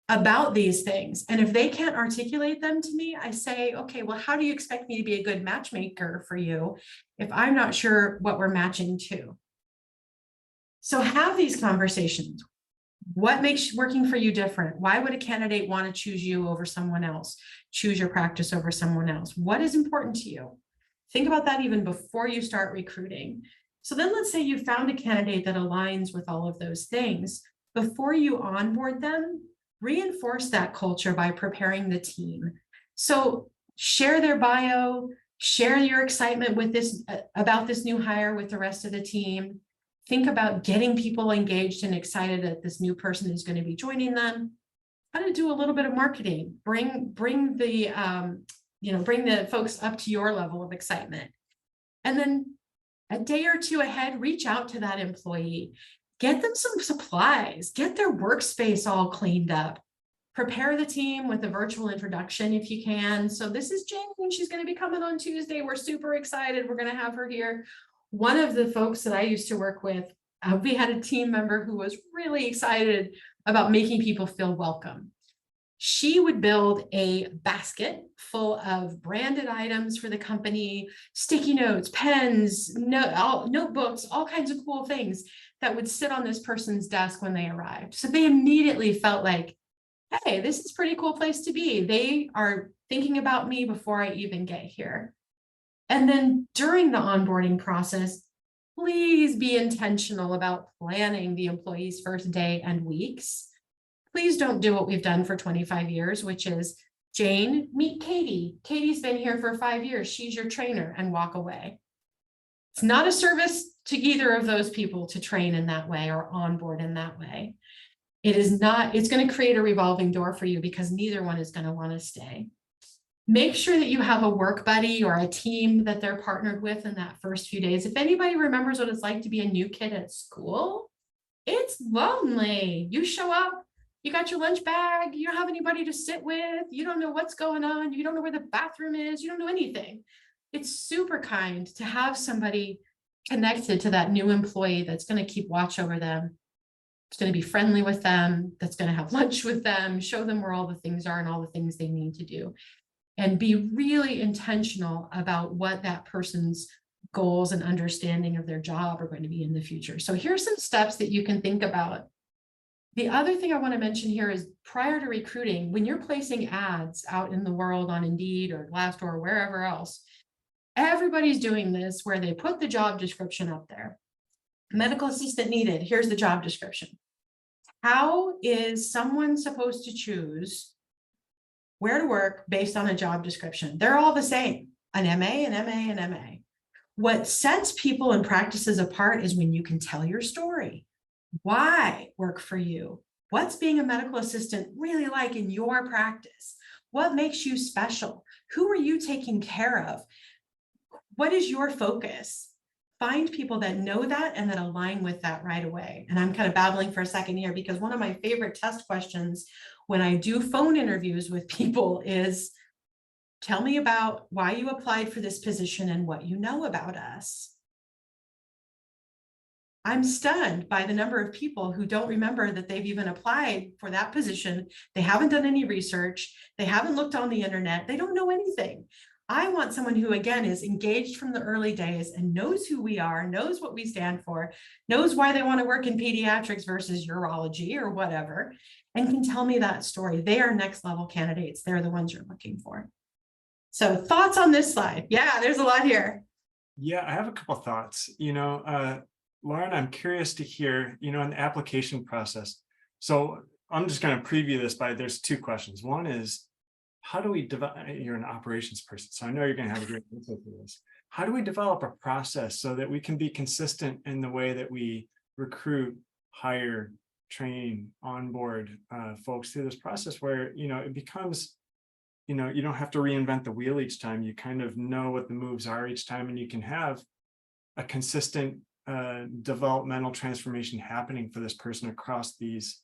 about these things. And if they can't articulate them to me, I say, okay, well, how do you expect me to be a good matchmaker for you if I'm not sure what we're matching to? So have these conversations. What makes working for you different? Why would a candidate want to choose you over someone else? Choose your practice over someone else? What is important to you? Think about that even before you start recruiting. So then let's say you found a candidate that aligns with all of those things. Before you onboard them, reinforce that culture by preparing the team. So share their bio, share your excitement with this about this new hire with the rest of the team. Think about getting people engaged and excited that this new person is going to be joining them. How to do a little bit of marketing. Bring the bring the folks up to your level of excitement. And then a day or two ahead, reach out to that employee. Get them some supplies. Get their workspace all cleaned up. Prepare the team with a virtual introduction if you can. So this is Jane. She's going to be coming on Tuesday. We're super excited. We're going to have her here. One of the folks that I used to work with, we had a team member who was really excited about making people feel welcome. She would build a basket full of branded items for the company, sticky notes, pens, notebooks, all kinds of cool things that would sit on this person's desk when they arrived. So they immediately felt like, hey, this is a pretty cool place to be. They are thinking about me before I even get here. And then during the onboarding process, please be intentional about planning the employee's first day and weeks. Please don't do what we've done for 25 years, which is, Jane, meet Katie. Katie's been here for 5 years. She's your trainer, and walk away. It's not a service to either of those people to train in that way or onboard in that way. It is not, it's going to create a revolving door for you because neither one is going to want to stay. Make sure that you have a work buddy or a team that they're partnered with in that first few days. If anybody remembers what it's like to be a new kid at school, it's lonely. You show up, you got your lunch bag, you don't have anybody to sit with, you don't know what's going on, you don't know where the bathroom is, you don't know anything. It's super kind to have somebody connected to that new employee that's going to keep watch over them. It's going to be friendly with them, that's going to have lunch with them, show them where all the things are and all the things they need to do. And be really intentional about what that person's goals and understanding of their job are going to be in the future. So here's some steps that you can think about. The other thing I want to mention here is prior to recruiting, when you're placing ads out in the world on Indeed or Glassdoor or wherever else, everybody's doing this where they put the job description up there. Medical assistant needed, here's the job description. How is someone supposed to choose where to work based on a job description? They're all the same, an MA, an MA, an MA. What sets people and practices apart is when you can tell your story. Why work for you? What's being a medical assistant really like in your practice? What makes you special? Who are you taking care of? What is your focus? Find people that know that and that align with that right away. And I'm kind of babbling for a second here because one of my favorite test questions when I do phone interviews with people is, tell me about why you applied for this position and what you know about us. I'm stunned by the number of people who don't remember that they've even applied for that position. They haven't done any research. They haven't looked on the internet. They don't know anything. I want someone who, again, is engaged from the early days and knows who we are, knows what we stand for, knows why they want to work in pediatrics versus urology or whatever, and can tell me that story. They are next level candidates. They're the ones you're looking for. So thoughts on this slide? Yeah, there's a lot here. Yeah, I have a couple thoughts. Lauren, I'm curious to hear, in the application process. So I'm just going to preview this there's two questions. One is, how do we develop, you're an operations person, so I know you're going to have a great answer for this. How do we develop a process so that we can be consistent in the way that we recruit, hire, train, onboard folks through this process where, it becomes, you don't have to reinvent the wheel each time. You kind of know what the moves are each time, and you can have a consistent developmental transformation happening for this person across these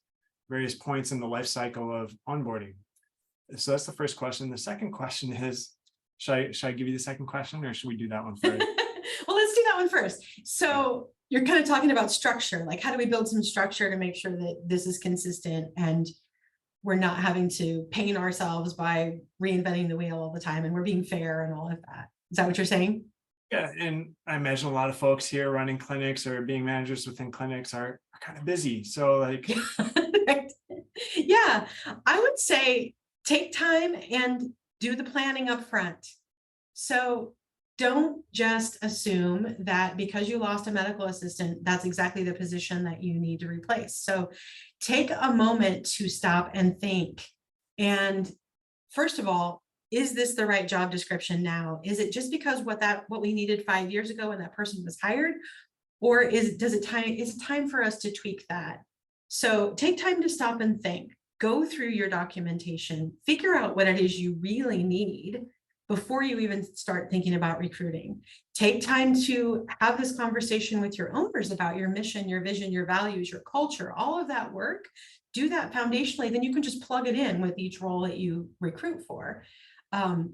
various points in the life cycle of onboarding. So that's the first question. The second question is, should I give you the second question, or should we do that one first? Well, let's do that one first. So you're kind of talking about structure, like how do we build some structure to make sure that this is consistent and we're not having to pain ourselves by reinventing the wheel all the time, and we're being fair and all of that. Is that what you're saying? Yeah, and I imagine a lot of folks here running clinics or being managers within clinics are kind of busy. So like, Yeah, I would say take time and do the planning up front. So don't just assume that because you lost a medical assistant, that's exactly the position that you need to replace. So take a moment to stop and think. And first of all, is this the right job description now? Is it just because what we needed 5 years ago when that person was hired? Or is it time for us to tweak that? So take time to stop and think, go through your documentation, figure out what it is you really need before you even start thinking about recruiting. Take time to have this conversation with your owners about your mission, your vision, your values, your culture, all of that work. Do that foundationally, then you can just plug it in with each role that you recruit for.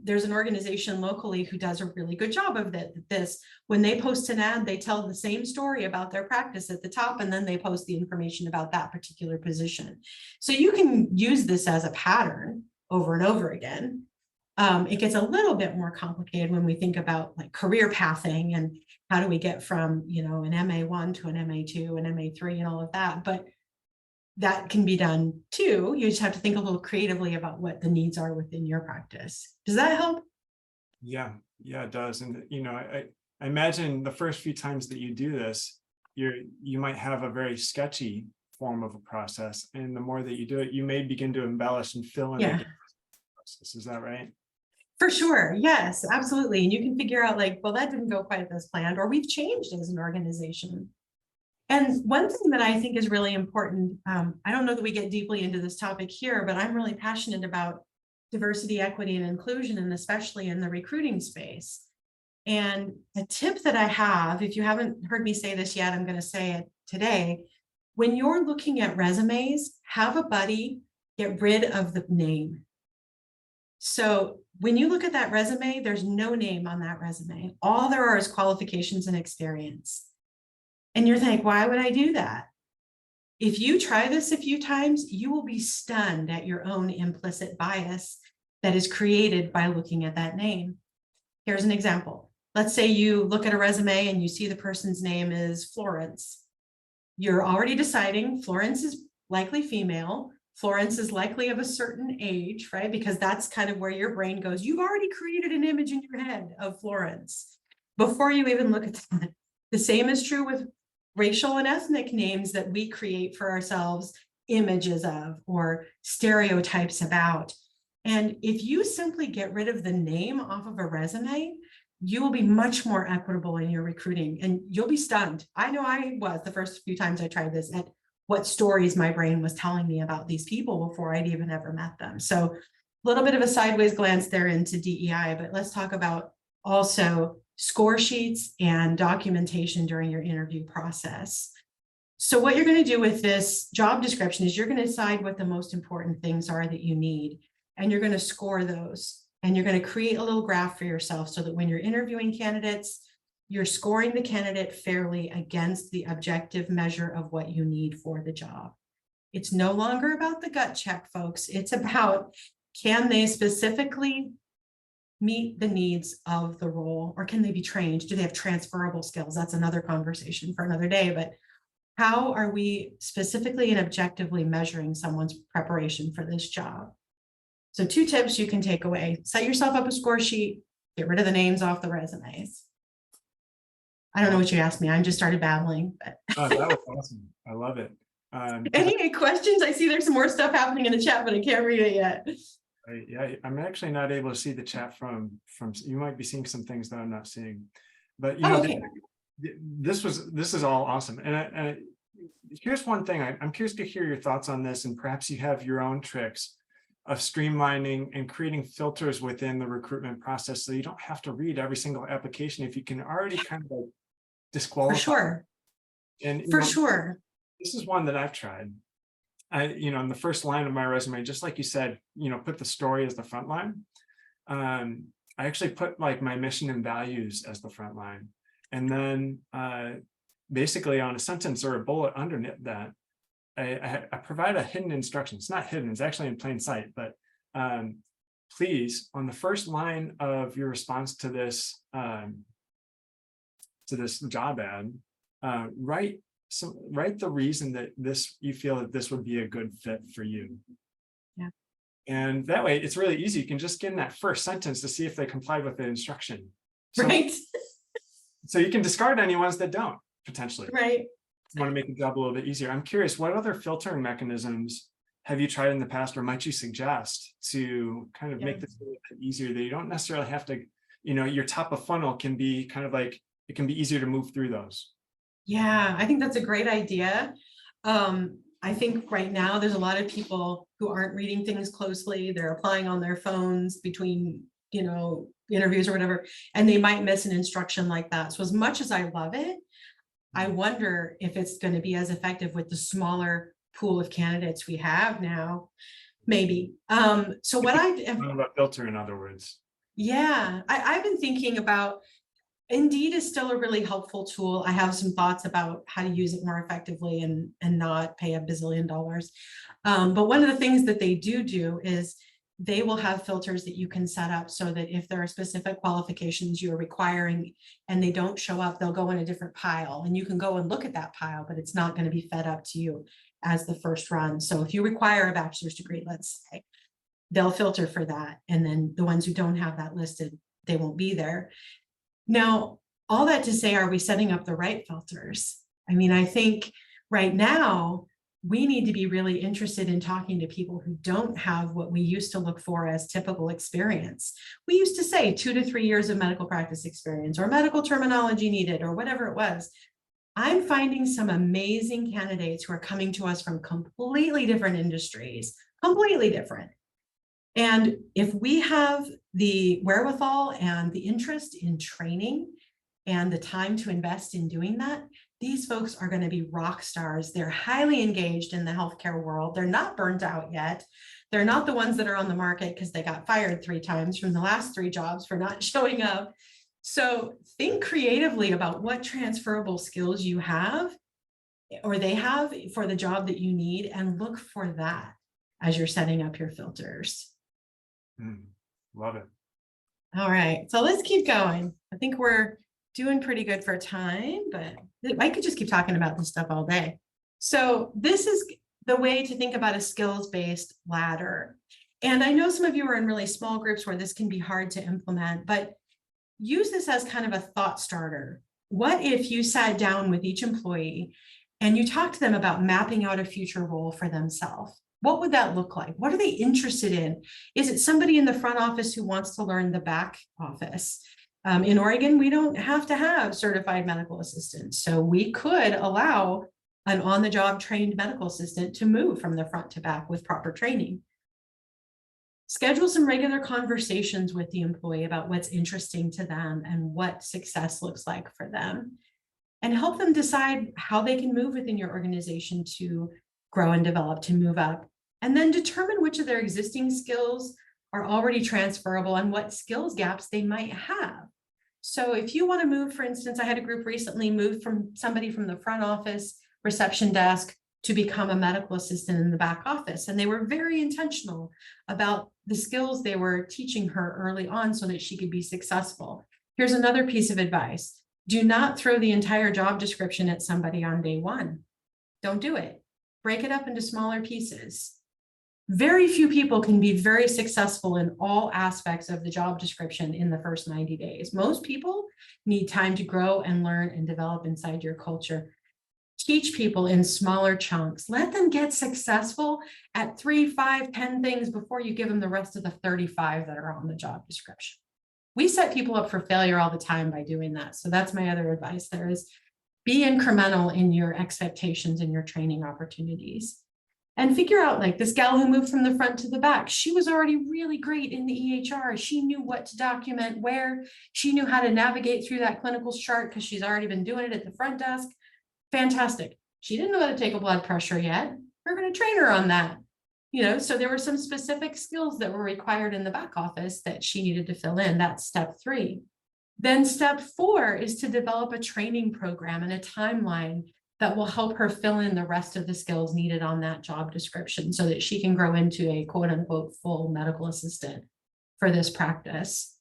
There's an organization locally who does a really good job of this. When they post an ad, they tell the same story about their practice at the top, and then they post the information about that particular position. So you can use this as a pattern over and over again. It gets a little bit more complicated when we think about like career pathing and how do we get from, an MA1 to an MA2 and MA3 and all of that. But that can be done too. You just have to think a little creatively about what the needs are within your practice. Does that help? yeah, it does. And I imagine the first few times that you do this, you might have a very sketchy form of a process. And the more that you do it, you may begin to embellish and fill in Yeah, the process. Is that right? for sure. Yes, absolutely. And you can figure out like, well, that didn't go quite as planned, or we've changed as an organization. And one thing that I think is really important, I don't know that we get deeply into this topic here, but I'm really passionate about diversity, equity, and inclusion, and especially in the recruiting space. And a tip that I have, if you haven't heard me say this yet, I'm going to say it today. When you're looking at resumes, have a buddy get rid of the name. So when you look at that resume, there's no name on that resume. All there are is qualifications and experience. And you're thinking, why would I do that? If you try this a few times, you will be stunned at your own implicit bias that is created by looking at that name. Here's an example. Let's say you look at a resume and you see the person's name is Florence. You're already deciding Florence is likely female. Florence is likely of a certain age, right? Because that's kind of where your brain goes. You've already created an image in your head of Florence before you even look at that. The same is true with racial and ethnic names that we create for ourselves images of or stereotypes about. And if you simply get rid of the name off of a resume, you will be much more equitable in your recruiting and you'll be stunned. I know I was the first few times I tried this at what stories my brain was telling me about these people before I'd even ever met them. So a little bit of a sideways glance there into DEI, but let's talk about also score sheets and documentation during your interview process. So what you're going to do with this job description is you're going to decide what the most important things are that you need, and you're going to score those. And you're going to create a little graph for yourself so that when you're interviewing candidates, you're scoring the candidate fairly against the objective measure of what you need for the job. It's no longer about the gut check, folks. It's about, can they specifically meet the needs of the role, or can they be trained? Do they have transferable skills? That's another conversation for another day, but how are we specifically and objectively measuring someone's preparation for this job? So 2 tips you can take away: set yourself up a score sheet, get rid of the names off the resumes. I don't know what you asked me. I just started babbling. But Oh, that was awesome. I love it. any questions? I see there's some more stuff happening in the chat, but I can't read it yet. Yeah, I'm actually not able to see the chat from you might be seeing some things that I'm not seeing, but Okay. this is all awesome. And here's one thing I'm curious to hear your thoughts on this, and perhaps you have your own tricks of streamlining and creating filters within the recruitment process so you don't have to read every single application if you can already kind of like disqualify. For sure. And For sure. this is one that I've tried. In the first line of my resume, just like you said, put the story as the front line. I actually put like my mission and values as the front line. And then basically on a sentence or a bullet underneath that, I provide a hidden instruction. It's not hidden, it's actually in plain sight, but please, on the first line of your response to this to this job ad, write the reason that you feel that this would be a good fit for you. Yeah. And that way it's really easy. You can just get in that first sentence to see if they comply with the instruction. So, right. So you can discard any ones that don't, potentially. Right. You want to make the job a little bit easier. I'm curious, what other filtering mechanisms have you tried in the past, or might you suggest to kind of make this a little bit easier, that you don't necessarily have to, your top of funnel can be kind of like, it can be easier to move through those. Yeah, I think that's a great idea. I think right now there's a lot of people who aren't reading things closely. They're applying on their phones between, interviews or whatever, and they might miss an instruction like that. So as much as I love it, I wonder if it's going to be as effective with the smaller pool of candidates we have now. Maybe. So what about filter, in other words. Yeah, I've been thinking about, Indeed is still a really helpful tool. I have some thoughts about how to use it more effectively and not pay $1 bazillion. But one of the things that they do is they will have filters that you can set up so that if there are specific qualifications you're requiring and they don't show up, they'll go in a different pile, and you can go and look at that pile, but it's not going to be fed up to you as the first run. So if you require a bachelor's degree, let's say, they'll filter for that. And then the ones who don't have that listed, they won't be there. Now, all that to say, are we setting up the right filters? I mean, I think right now we need to be really interested in talking to people who don't have what we used to look for as typical experience. We used to say 2 to 3 years of medical practice experience, or medical terminology needed, or whatever it was. I'm finding some amazing candidates who are coming to us from completely different industries, completely different. And if we have the wherewithal and the interest in training and the time to invest in doing that, these folks are going to be rock stars. They're highly engaged in the healthcare world. They're not burnt out yet. They're not the ones that are on the market because they got fired 3 times from the last 3 jobs for not showing up. So think creatively about what transferable skills you have, or they have, for the job that you need, and look for that as you're setting up your filters. Love it. All right, so let's keep going. I think we're doing pretty good for time, but I could just keep talking about this stuff all day. So this is the way to think about a skills-based ladder. And I know some of you are in really small groups where this can be hard to implement, but use this as kind of a thought starter. What if you sat down with each employee and you talked to them about mapping out a future role for themselves? What would that look like? What are they interested in? Is it somebody in the front office who wants to learn the back office? In Oregon, we don't have to have certified medical assistants. So we could allow an on-the-job trained medical assistant to move from the front to back with proper training. Schedule some regular conversations with the employee about what's interesting to them and what success looks like for them, and help them decide how they can move within your organization to grow and develop, to move up, and then determine which of their existing skills are already transferable and what skills gaps they might have. So if you want to move, for instance, I had a group recently move from somebody from the front office reception desk to become a medical assistant in the back office. And they were very intentional about the skills they were teaching her early on so that she could be successful. Here's another piece of advice. Do not throw the entire job description at somebody on day one. Don't do it. Break it up into smaller pieces. Very few people can be very successful in all aspects of the job description in the first 90 days. Most people need time to grow and learn and develop inside your culture. Teach people in smaller chunks. Let them get successful at 3, 5, 10 things before you give them the rest of the 35 that are on the job description. We set people up for failure all the time by doing that. So that's my other advice there, is be incremental in your expectations and your training opportunities. And figure out, like this gal who moved from the front to the back, she was already really great in the EHR. She knew what to document where. She knew how to navigate through that clinical chart because she's already been doing it at the front desk. Fantastic. She didn't know how to take a blood pressure yet. We're going to train her on that. So there were some specific skills that were required in the back office that she needed to fill in. That's step 3. Then step 4 is to develop a training program and a timeline that will help her fill in the rest of the skills needed on that job description so that she can grow into a quote unquote full medical assistant for this practice.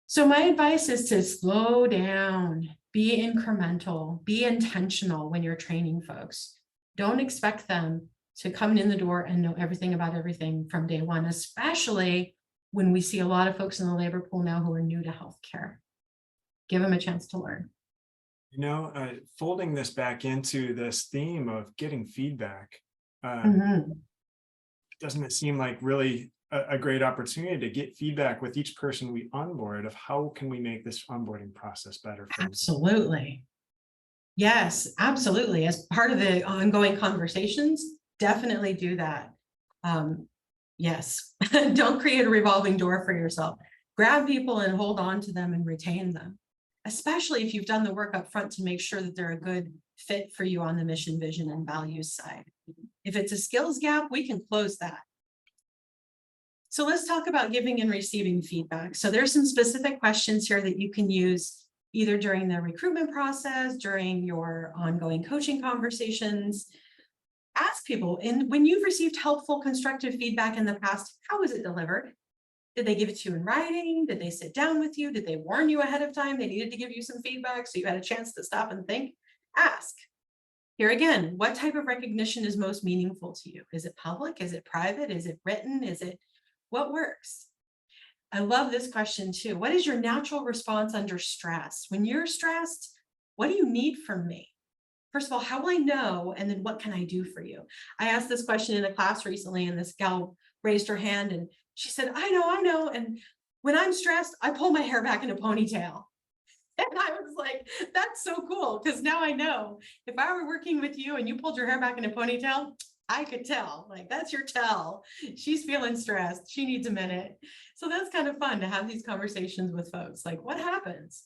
So my advice is to slow down. Be incremental, be intentional when you're training folks. Don't expect them to come in the door and know everything about everything from day one, especially when we see a lot of folks in the labor pool now who are new to healthcare. Give them a chance to learn. You know, folding this back into this theme of getting feedback, doesn't it seem like really a great opportunity to get feedback with each person we onboard of how can we make this onboarding process better for them? Absolutely. Yes, absolutely. As part of the ongoing conversations, definitely do that. Yes, don't create a revolving door for yourself. Grab people and hold on to them and retain them, especially if you've done the work up front to make sure that they're a good fit for you on the mission, vision, and values side. If it's a skills gap, we can close that. So let's talk about giving and receiving feedback. So there's some specific questions here that you can use either during the recruitment process, during your ongoing coaching conversations. Ask people, and when you've received helpful, constructive feedback in the past, how was it delivered? Did they give it to you in writing? Did they sit down with you? Did they warn you ahead of time? They needed to give you some feedback so you had a chance to stop and think. Ask. Here again, what type of recognition is most meaningful to you? Is it public? Is it private? Is it written? Is it what works? I love this question too. What is your natural response under stress? When you're stressed, what do you need from me? First of all, how will I know? And then what can I do for you? I asked this question in a class recently, and this gal raised her hand and she said, I know. And when I'm stressed, I pull my hair back in a ponytail. And I was like, that's so cool. Because now I know if I were working with you and you pulled your hair back in a ponytail, I could tell, like, that's your tell. She's feeling stressed. She needs a minute. So that's kind of fun to have these conversations with folks. Like, what happens?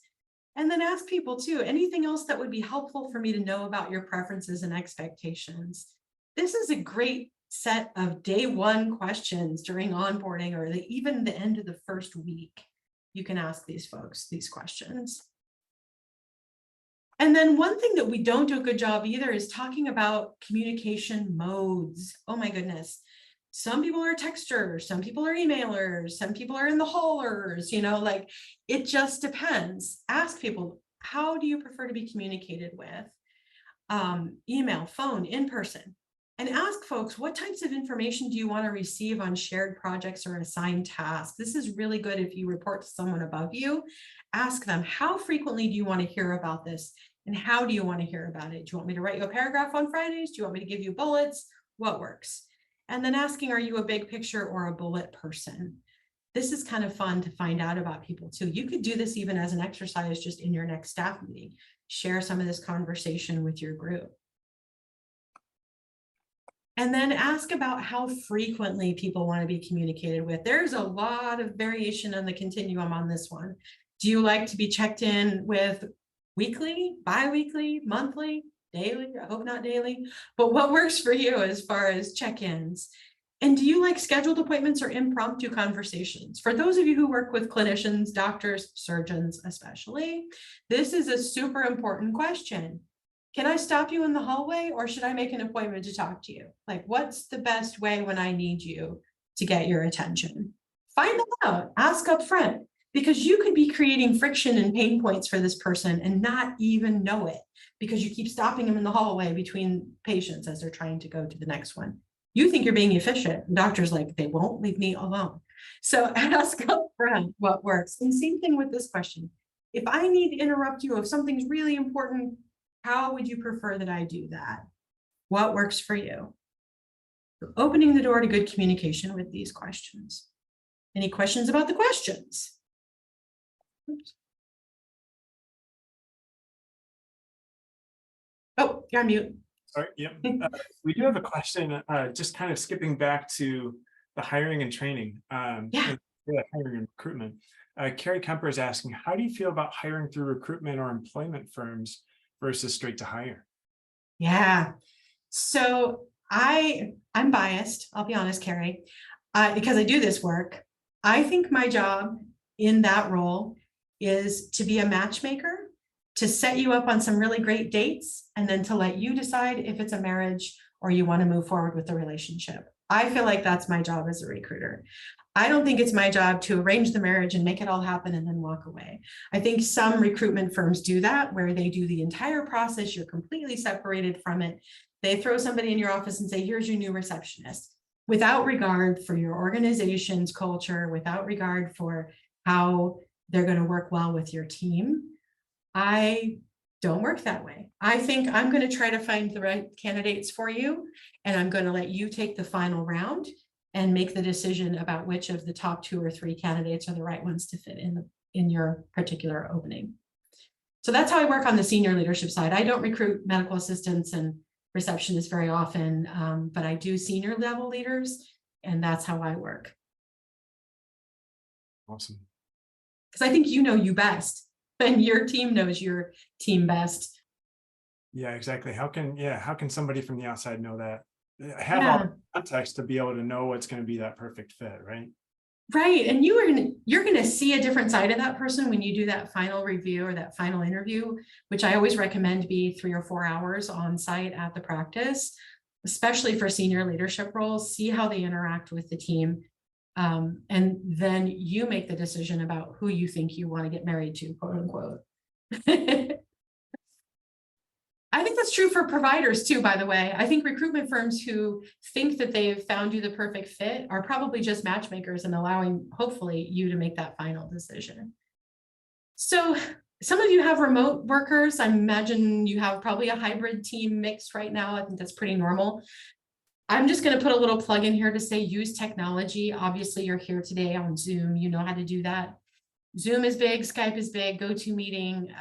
And then ask people too, anything else that would be helpful for me to know about your preferences and expectations? This is a great set of day one questions during onboarding or even the end of the first week. You can ask these folks these questions. And then one thing that we don't do a good job either is talking about communication modes. Oh my goodness. Some people are texters, some people are emailers, some people are in the haulers, like it just depends. Ask people, how do you prefer to be communicated with? Email, phone, in person. And ask folks, what types of information do you want to receive on shared projects or assigned tasks? This is really good if you report to someone above you. Ask them, how frequently do you want to hear about this? And how do you want to hear about it? Do you want me to write you a paragraph on Fridays? Do you want me to give you bullets? What works? And then asking, are you a big picture or a bullet person? This is kind of fun to find out about people too. You could do this even as an exercise just in your next staff meeting. Share some of this conversation with your group. And then ask about how frequently people want to be communicated with. There's a lot of variation on the continuum on this one. Do you like to be checked in with weekly, bi-weekly, monthly, daily? I hope not daily, but what works for you as far as check-ins? And do you like scheduled appointments or impromptu conversations? For those of you who work with clinicians, doctors, surgeons especially, this is a super important question. Can I stop you in the hallway or should I make an appointment to talk to you? Like, what's the best way when I need you to get your attention? Find that out, ask up front, because you could be creating friction and pain points for this person and not even know it because you keep stopping them in the hallway between patients as they're trying to go to the next one. You think you're being efficient. The doctor's like, they won't leave me alone. So ask up front what works. And same thing with this question. If I need to interrupt you, if something's really important, how would you prefer that I do that? What works for you? So opening the door to good communication with these questions. Any questions about the questions? Oops. Oh, you're on mute. Sorry, yep. We do have a question, just kind of skipping back to the hiring and training, hiring and recruitment. Carrie Kemper is asking, how do you feel about hiring through recruitment or employment firms versus straight to hire? Yeah, so I'm biased, I'll be honest, Carrie, because I do this work. I think my job in that role is to be a matchmaker, to set you up on some really great dates, and then to let you decide if it's a marriage or you want to move forward with the relationship. I feel like that's my job as a recruiter. I don't think it's my job to arrange the marriage and make it all happen and then walk away. I think some recruitment firms do that, where they do the entire process. You're completely separated from it. They throw somebody in your office and say, here's your new receptionist, without regard for your organization's culture, without regard for how they're going to work well with your team. I don't work that way. I think I'm going to try to find the right candidates for you, and I'm going to let you take the final round and make the decision about which of the top 2 or 3 candidates are the right ones to fit in your particular opening. So that's how I work on the senior leadership side. I don't recruit medical assistants and receptionists very often, but I do senior level leaders, and that's how I work. Awesome. Because I think you know you best, and your team knows your team best. Yeah, exactly. How can somebody from the outside know that? Have all the context to be able to know what's going to be that perfect fit, right? Right. And you're going to see a different side of that person when you do that final review or that final interview, which I always recommend be 3 or 4 hours on site at the practice, especially for senior leadership roles. See how they interact with the team. And then you make the decision about who you think you want to get married to, quote unquote. I think that's true for providers too, by the way. I think recruitment firms who think that they've found you the perfect fit are probably just matchmakers and allowing, hopefully, you to make that final decision. So some of you have remote workers. I imagine you have probably a hybrid team mix right now. I think that's pretty normal. I'm just going to put a little plug in here to say use technology. Obviously, you're here today on Zoom. You know how to do that. Zoom is big, Skype is big, GoToMeeting,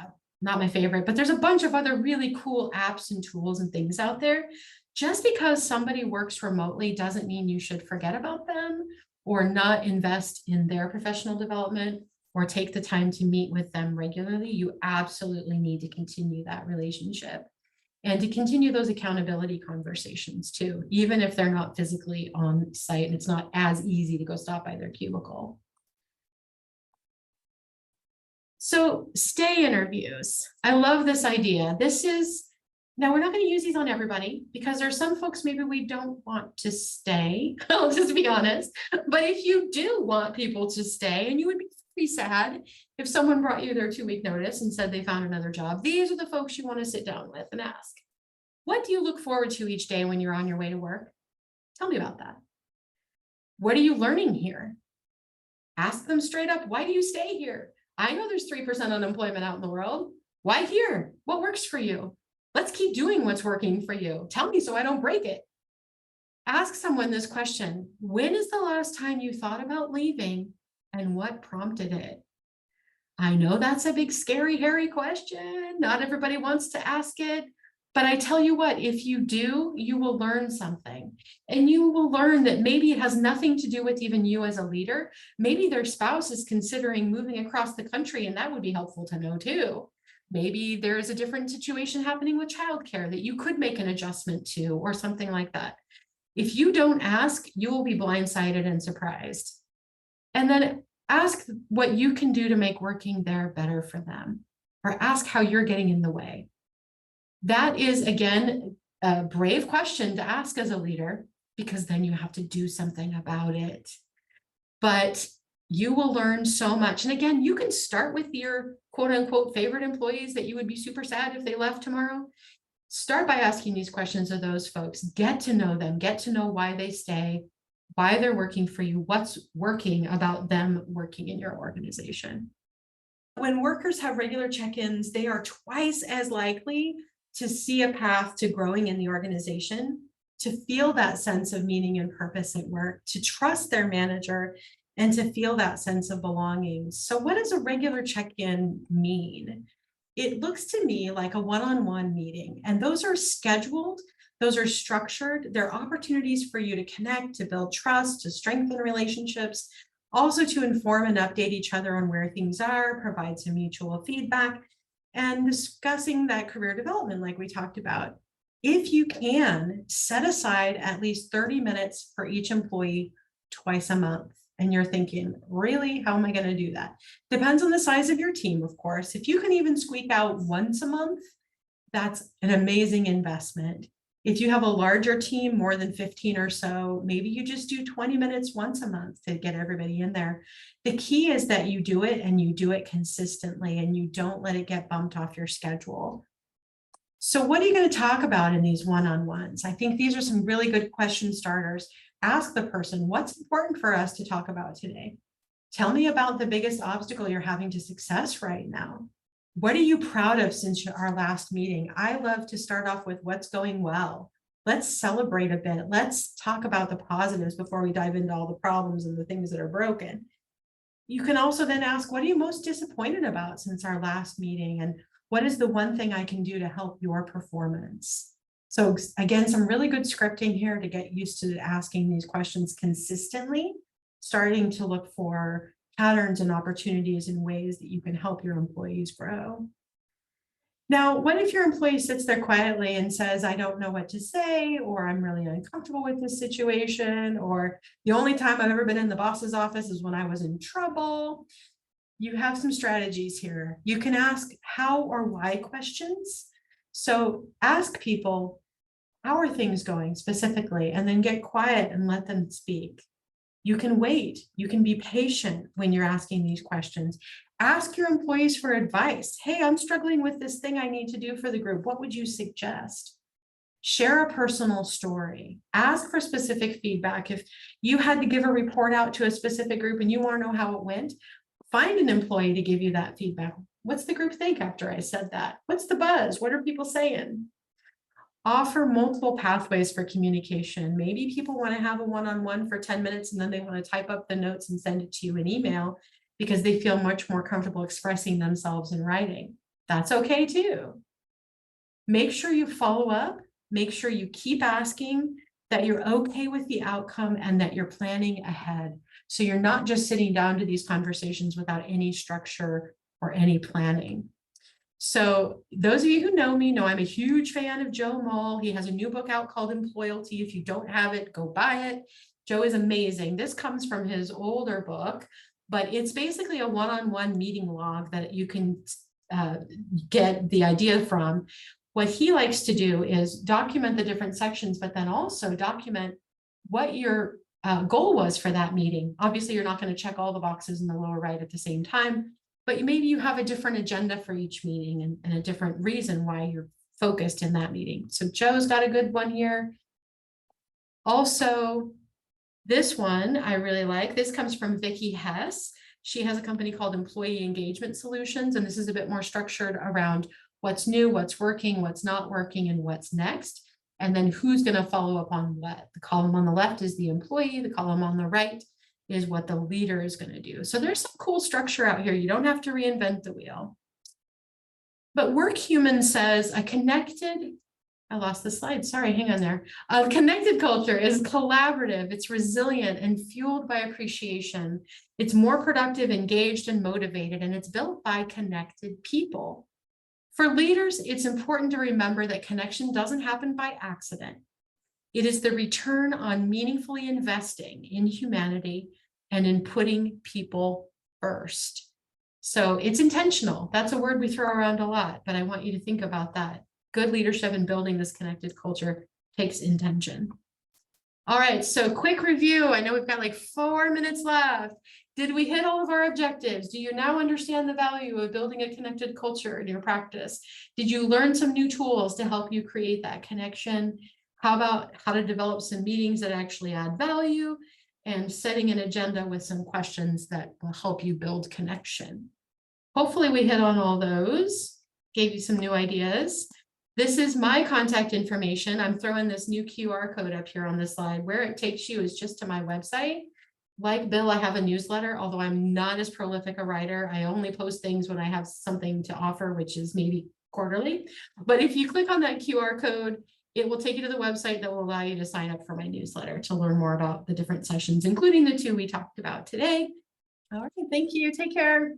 not my favorite, but there's a bunch of other really cool apps and tools and things out there. Just because somebody works remotely doesn't mean you should forget about them or not invest in their professional development or take the time to meet with them regularly. You absolutely need to continue that relationship and to continue those accountability conversations too, even if they're not physically on site and it's not as easy to go stop by their cubicle. So stay interviews. I love this idea. Now we're not going to use these on everybody because there's some folks maybe we don't want to stay. I'll just be honest. But if you do want people to stay, and you would be pretty sad if someone brought you their 2-week notice and said they found another job, these are the folks you want to sit down with and ask, what do you look forward to each day when you're on your way to work? Tell me about that. What are you learning here? Ask them straight up, why do you stay here? I know there's 3% unemployment out in the world. Why here? What works for you? Let's keep doing what's working for you. Tell me so I don't break it. Ask someone this question. When is the last time you thought about leaving and what prompted it? I know that's a big, scary, hairy question. Not everybody wants to ask it. But I tell you what, if you do, you will learn something. And you will learn that maybe it has nothing to do with even you as a leader. Maybe their spouse is considering moving across the country, and that would be helpful to know too. Maybe there is a different situation happening with childcare that you could make an adjustment to, or something like that. If you don't ask, you will be blindsided and surprised. And then ask what you can do to make working there better for them, or ask how you're getting in the way. That is, again, a brave question to ask as a leader, because then you have to do something about it. But you will learn so much. And again, you can start with your quote unquote favorite employees that you would be super sad if they left tomorrow. Start by asking these questions of those folks. Get to know them, get to know why they stay, why they're working for you, what's working about them working in your organization. When workers have regular check-ins, they are twice as likely to see a path to growing in the organization, to feel that sense of meaning and purpose at work, to trust their manager, and to feel that sense of belonging. So what does a regular check-in mean? It looks to me like a one-on-one meeting, and those are scheduled, those are structured, they're opportunities for you to connect, to build trust, to strengthen relationships, also to inform and update each other on where things are, provide some mutual feedback, and discussing that career development like we talked about. If you can, set aside at least 30 minutes for each employee twice a month. And you're thinking, really, how am I going to do that? Depends on the size of your team, of course. If you can even squeak out once a month, that's an amazing investment. If you have a larger team, more than 15 or so, maybe you just do 20 minutes once a month to get everybody in there. The key is that you do it and you do it consistently and you don't let it get bumped off your schedule. So what are you going to talk about in these one-on-ones? I think these are some really good question starters. Ask the person, what's important for us to talk about today? Tell me about the biggest obstacle you're having to success right now. What are you proud of since our last meeting? I love to start off with what's going well. Let's celebrate a bit. Let's talk about the positives before we dive into all the problems and the things that are broken. You can also then ask, what are you most disappointed about since our last meeting? And what is the one thing I can do to help your performance? So again, some really good scripting here to get used to asking these questions consistently, starting to look for patterns and opportunities and ways that you can help your employees grow. Now, what if your employee sits there quietly and says, I don't know what to say, or I'm really uncomfortable with this situation, or the only time I've ever been in the boss's office is when I was in trouble? You have some strategies here. You can ask how or why questions. So ask people, how are things going specifically? And then get quiet and let them speak. You can wait. You can be patient when you're asking these questions. Ask your employees for advice. Hey, I'm struggling with this thing I need to do for the group. What would you suggest? Share a personal story. Ask for specific feedback. If you had to give a report out to a specific group and you want to know how it went, find an employee to give you that feedback. What's the group think after I said that? What's the buzz? What are people saying? Offer multiple pathways for communication. Maybe people want to have a one-on-one for 10 minutes and then they want to type up the notes and send it to you in email because they feel much more comfortable expressing themselves in writing. That's okay too. Make sure you follow up. Make sure you keep asking, that you're okay with the outcome and that you're planning ahead. So you're not just sitting down to these conversations without any structure or any planning. So those of you who know me know I'm a huge fan of Joe Mull. He has a new book out called Employalty. If you don't have it, go buy it. Joe is amazing. This comes from his older book, but it's basically a one-on-one meeting log that you can get the idea from. What he likes to do is document the different sections, but then also document what your goal was for that meeting. Obviously, you're not going to check all the boxes in the lower right at the same time, but maybe you have a different agenda for each meeting and a different reason why you're focused in that meeting. So Joe's got a good one here. Also, this one I really like. This comes from Vicki Hess. She has a company called Employee Engagement Solutions, and this is a bit more structured around what's new, what's working, what's not working, and what's next. And then who's going to follow up on what. The column on the left is the employee, the column on the right is what the leader is going to do. So there's some cool structure out here. You don't have to reinvent the wheel. But WorkHuman says I lost the slide. Sorry, hang on there. A connected culture is collaborative, it's resilient and fueled by appreciation. It's more productive, engaged, and motivated, and it's built by connected people. For leaders, it's important to remember that connection doesn't happen by accident. It is the return on meaningfully investing in humanity and in putting people first. So it's intentional. That's a word we throw around a lot, but I want you to think about that. Good leadership in building this connected culture takes intention. All right, so quick review. I know we've got like 4 minutes left. Did we hit all of our objectives? Do you now understand the value of building a connected culture in your practice? Did you learn some new tools to help you create that connection? How about how to develop some meetings that actually add value and setting an agenda with some questions that will help you build connection? Hopefully we hit on all those, gave you some new ideas. This is my contact information. I'm throwing this new QR code up here on the slide. Where it takes you is just to my website. Like Bill, I have a newsletter, although I'm not as prolific a writer. I only post things when I have something to offer, which is maybe quarterly. But if you click on that QR code, it will take you to the website that will allow you to sign up for my newsletter to learn more about the different sessions, including the 2 we talked about today. All right, thank you. Take care.